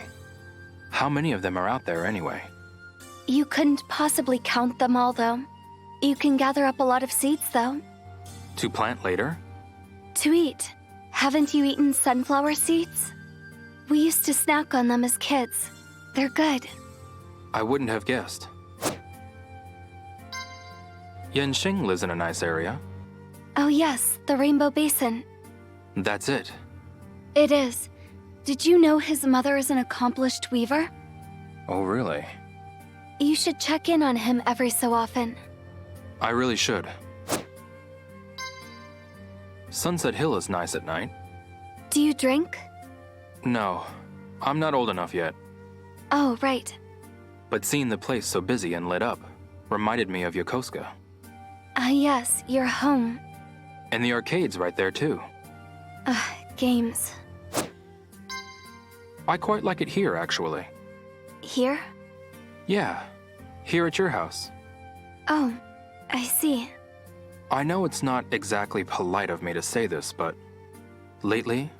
How many of them are out there anyway? You couldn't possibly count them all, though. You can gather up a lot of seeds, though. To plant later? To eat. Haven't you eaten sunflower seeds? We used to snack on them as kids. They're good. I wouldn't have guessed. Yanxing lives in a nice area. Oh yes, the Rainbow Basin. That's it. It is. Did you know his mother is an accomplished weaver? Oh, really? You should check in on him every so often. I really should. Sunset Hill is nice at night. Do you drink? No, I'm not old enough yet. Oh, right. but seeing the place so busy and lit up reminded me of Yokosuka. Yes, your home. And the arcade's right there too. Games. I quite like it here, actually. Here? Yeah, here at your house. Oh, I see. I know it's not exactly polite of me to say this, but lately,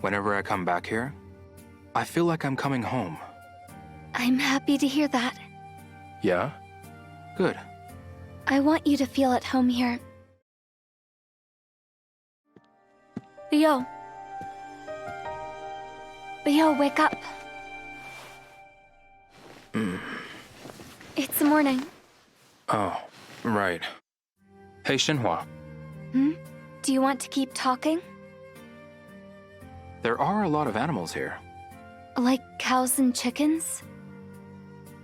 whenever I come back here, I feel like I'm coming home. I'm happy to hear that. Yeah? Good. I want you to feel at home here. Leo. Leo, wake up. It's morning. Oh, right. Hey, Shenhua. Do you want to keep talking? There are a lot of animals here. Like cows and chickens?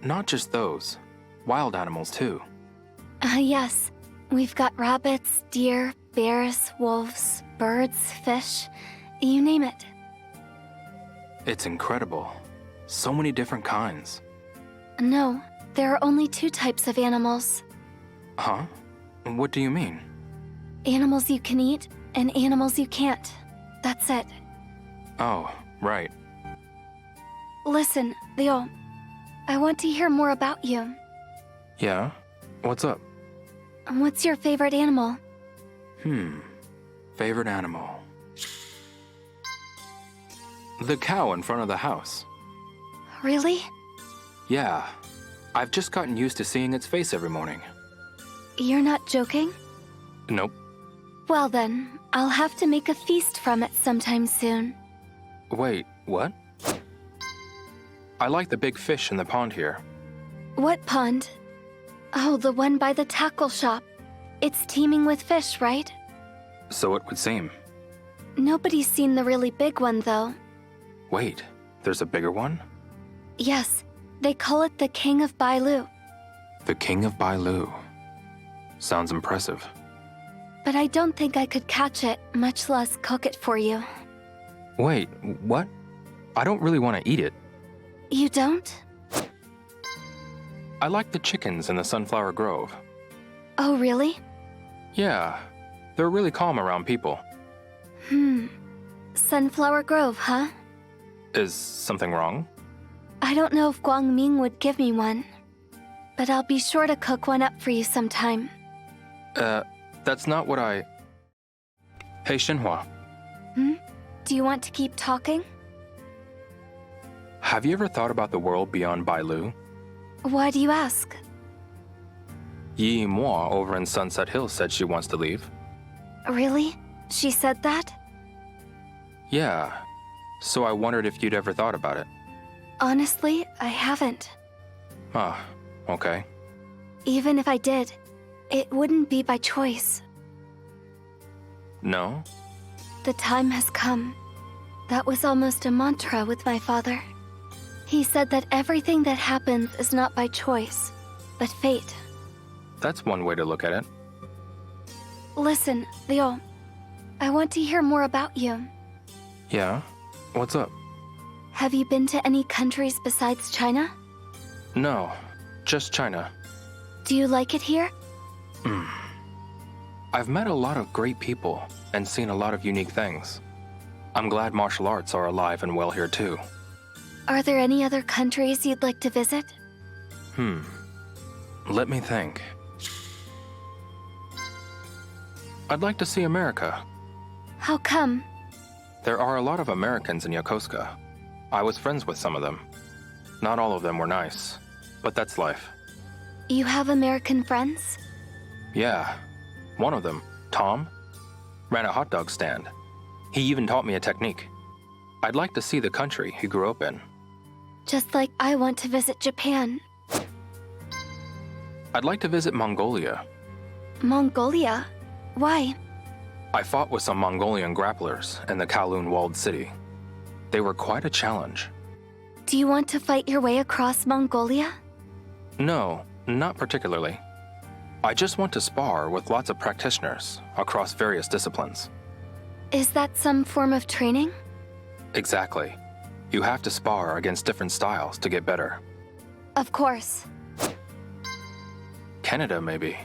Not just those. Wild animals, too. Yes. We've got rabbits, deer, bears, wolves, birds, fish. You name it. It's incredible. So many different kinds. No, there are only 2 types of animals. Huh? What do you mean? Animals you can eat and animals you can't. That's it. Oh, right. Listen, Leo. I want to hear more about you. Yeah? What's up? What's your favorite animal? Favorite animal. The cow in front of the house. Really? Yeah. I've just gotten used to seeing its face every morning. You're not joking? Nope. Well then, I'll have to make a feast from it sometime soon. Wait, what? I like the big fish in the pond here. What pond? Oh, the one by the tackle shop. It's teeming with fish, right? So it would seem. Nobody's seen the really big one, though. Wait, there's a bigger one? Yes, they call it the King of Bailu. The King of Bailu. Sounds impressive. But I don't think I could catch it, much less cook it for you. Wait, what? I don't really want to eat it. You don't? I like the chickens in the Sunflower Grove. Oh, really? Yeah, they're really calm around people. Sunflower Grove, huh? Is something wrong? I don't know if Guangming would give me one. But I'll be sure to cook one up for you sometime. That's not what I... Hey, Shenhua. Do you want to keep talking? Have you ever thought about the world beyond Bailu? Why do you ask? Yi Mo over in Sunset Hills said she wants to leave. Really? She said that? Yeah, so I wondered if you'd ever thought about it. Honestly, I haven't. Ah, okay. Even if I did, it wouldn't be by choice. No? The time has come. That was almost a mantra with my father. He said that everything that happens is not by choice, but fate. That's one way to look at it. Listen, Leo, I want to hear more about you. Yeah? What's up? Have you been to any countries besides China? No, just China. Do you like it here? I've met a lot of great people and seen a lot of unique things. I'm glad martial arts are alive and well here too. Are there any other countries you'd like to visit? Let me think. I'd like to see America. How come? There are a lot of Americans in Yokosuka. I was friends with some of them. Not all of them were nice, but that's life. You have American friends? Yeah. One of them, Tom, ran a hot dog stand. He even taught me a technique. I'd like to see the country he grew up in. Just like I want to visit Japan. I'd like to visit Mongolia. Mongolia? Why? I fought with some Mongolian grapplers in the Kowloon walled city. They were quite a challenge. Do you want to fight your way across Mongolia? No, not particularly. I just want to spar with lots of practitioners across various disciplines. Is that some form of training? Exactly. You have to spar against different styles to get better. Of course. Canada, maybe.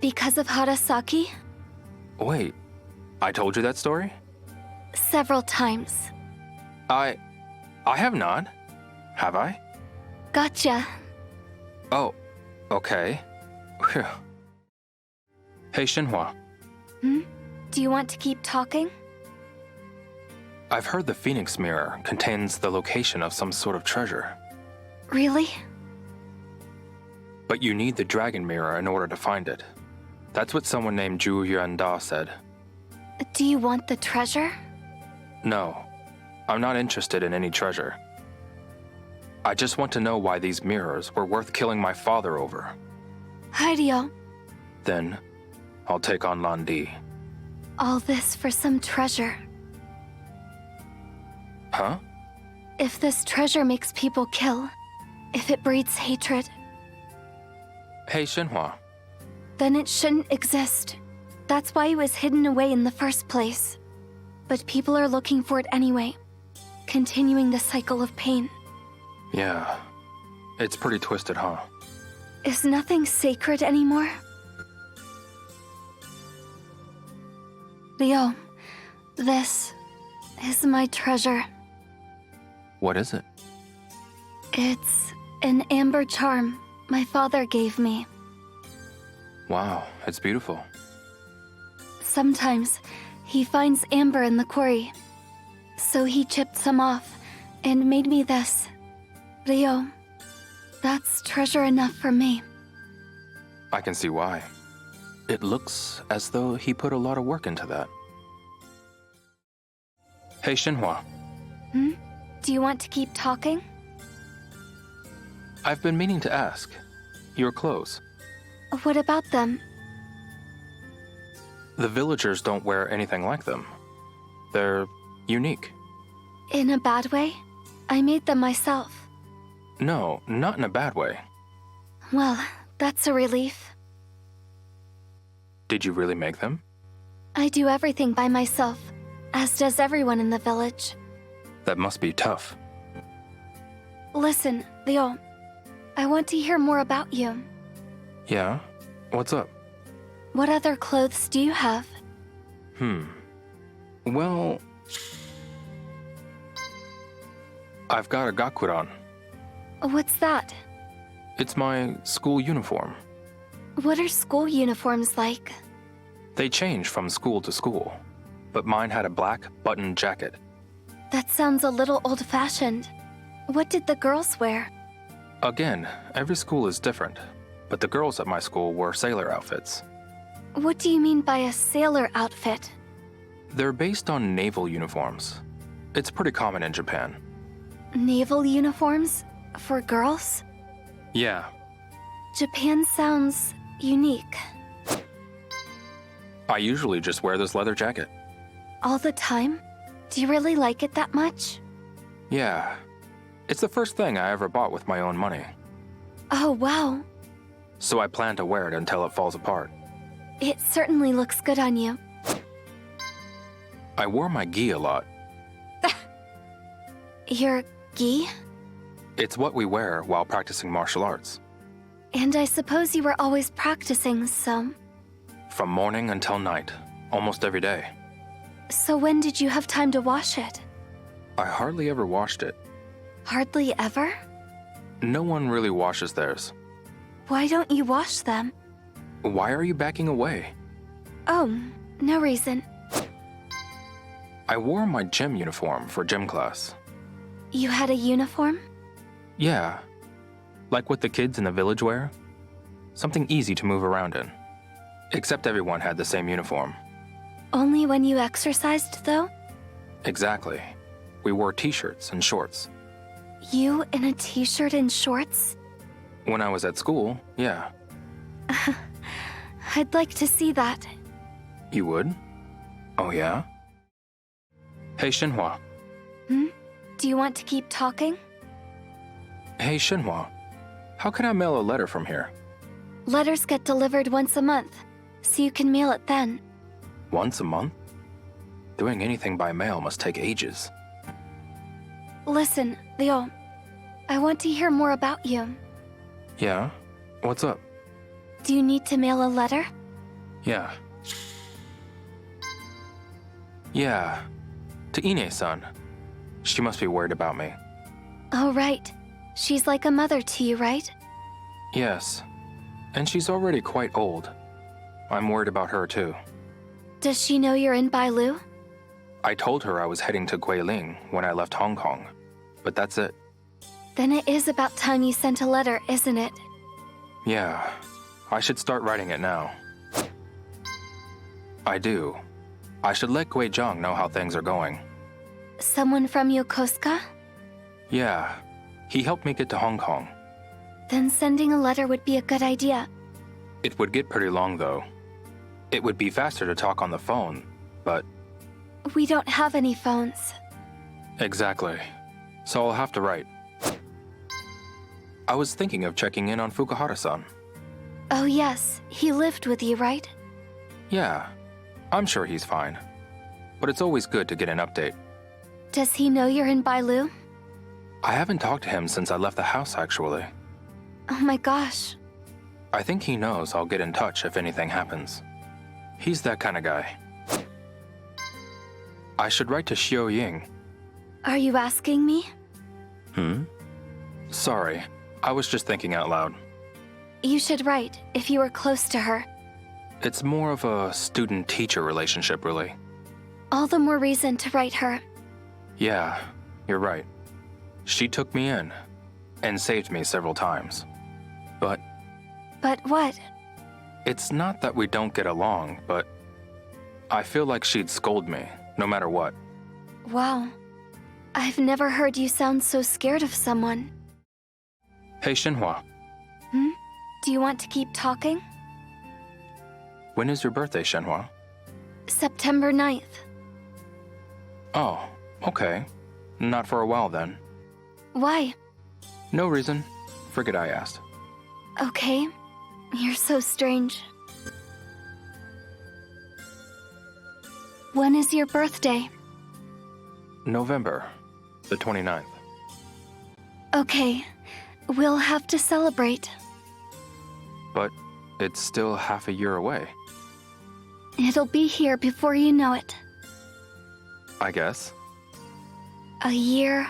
Because of Harasaki? Wait, I told you that story? Several times. I have not. Have I? Gotcha. Oh, okay. Phew. Hey, Shenhua. Do you want to keep talking? I've heard the Phoenix Mirror contains the location of some sort of treasure. Really? But you need the Dragon Mirror in order to find it. That's what someone named Zhu Yuanda said. Do you want the treasure? No, I'm not interested in any treasure. I just want to know why these mirrors were worth killing my father over. Hairio, Then, I'll take on Landi. all this for some treasure. Huh? If this treasure makes people kill, if it breeds hatred, Hey, Shenhua. then it shouldn't exist. That's why it was hidden away in the first place. But people are looking for it anyway, continuing the cycle of pain. Yeah, it's pretty twisted, huh? Is nothing sacred anymore? Leo, this is my treasure. What is it? It's an amber charm my father gave me. Wow, it's beautiful. Sometimes he finds amber in the quarry, so he chipped some off and made me this. Leo, that's treasure enough for me. I can see why. It looks as though he put a lot of work into that. Hey, Shenhua. Do you want to keep talking? I've been meaning to ask. Your clothes. What about them? The villagers don't wear anything like them. They're unique. In a bad way? I made them myself. No, not in a bad way. Well, that's a relief. Did you really make them? I do everything by myself, as does everyone in the village. That must be tough. Listen, Leo, I want to hear more about you. Yeah? What's up? What other clothes do you have? Well, I've got a gakuran. What's that? It's my school uniform. What are school uniforms like? They change from school to school, but mine had a black button jacket. That sounds a little old-fashioned. What did the girls wear? Again, every school is different, but the girls at my school wore sailor outfits. What do you mean by a sailor outfit? They're based on naval uniforms. It's pretty common in Japan. Naval uniforms? For girls? Yeah, Japan sounds unique. I usually just wear this leather jacket. All the time? Do you really like it that much? Yeah, it's the first thing I ever bought with my own money. Oh, wow. So I plan to wear it until it falls apart. It certainly looks good on you. I wore my gi a lot. Your gi? It's what we wear while practicing martial arts. And I suppose you were always practicing, so... From morning until night, almost every day. So when did you have time to wash it? I hardly ever washed it. Hardly ever? No one really washes theirs. Why don't you wash them? Why are you backing away? Oh, no reason. I wore my gym uniform for gym class. You had a uniform? Yeah, like what the kids in the village wear. Something easy to move around in. Except everyone had the same uniform. Only when you exercised, though? Exactly. We wore t-shirts and shorts. You in a t-shirt and shorts? When I was at school, yeah. I'd like to see that. You would? Oh yeah? Hey, Shenhua. Do you want to keep talking? Hey, Shenhua. How can I mail a letter from here? Letters get delivered once a month, so you can mail it then. Once a month? Doing anything by mail must take ages. Listen, Leo, I want to hear more about you. Yeah? What's up? Do you need to mail a letter? Yeah. Yeah. To Ine-san. She must be worried about me. Oh, right. She's like a mother to you, right? Yes. And she's already quite old. I'm worried about her too. Does she know you're in Bailu? I told her I was heading to Guilin when I left Hong Kong. But that's it. Then it is about time you sent a letter, isn't it? Yeah. I should start writing it now. I do. I should let Gui Zhang know how things are going. Someone from Yokosuka? Yeah. He helped me get to Hong Kong. Then sending a letter would be a good idea. It would get pretty long, though. It would be faster to talk on the phone, but... We don't have any phones. Exactly. So I'll have to write. I was thinking of checking in on Fukuhara-san. Oh yes, he lived with you, right? Yeah. I'm sure he's fine. But it's always good to get an update. Does he know you're in Bailu? I haven't talked to him since I left the house, actually. Oh my gosh. I think he knows I'll get in touch if anything happens. He's that kind of guy. I should write to Xiao Ying. Are you asking me? Sorry, I was just thinking out loud. You should write, if you were close to her. It's more of a student-teacher relationship, really. All the more reason to write her. Yeah, you're right. She took me in, and saved me several times. But But what? it's not that we don't get along, but I feel like she'd scold me, no matter what. Wow. I've never heard you sound so scared of someone. Hey, Shenhua, Do you want to keep talking? when is your birthday, Shenhua? September 9th. Oh, okay. Not for a while, then. Why? No reason. Forget I asked. Okay. You're so strange. When is your birthday? November, the 29th. Okay. We'll have to celebrate. But it's still half a year away, It'll be here before you know it. I guess. A year,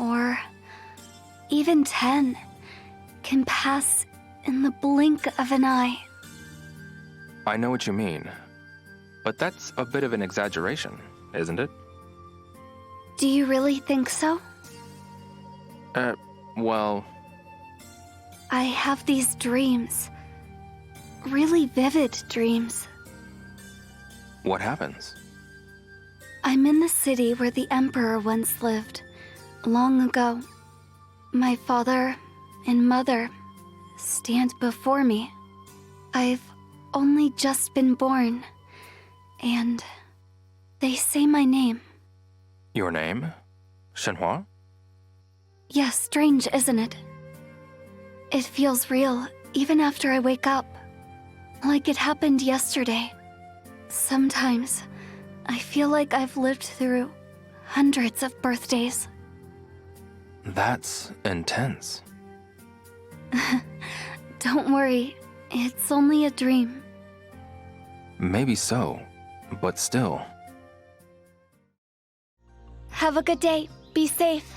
or even 10, can pass in the blink of an eye. I know what you mean. But that's a bit of an exaggeration, isn't it? Do you really think so? Well, I have these dreams. Really vivid dreams. what happens? I'm in the city where the Emperor once lived, long ago. My father and mother stand before me. I've only just been born, and they say my name. Your name? Shenhua? Yes, strange, isn't it? It feels real, even after I wake up. Like it happened yesterday. Sometimes, I feel like I've lived through hundreds of birthdays. That's intense. Don't worry, it's only a dream. Maybe so, but still. Have a good day. Be safe.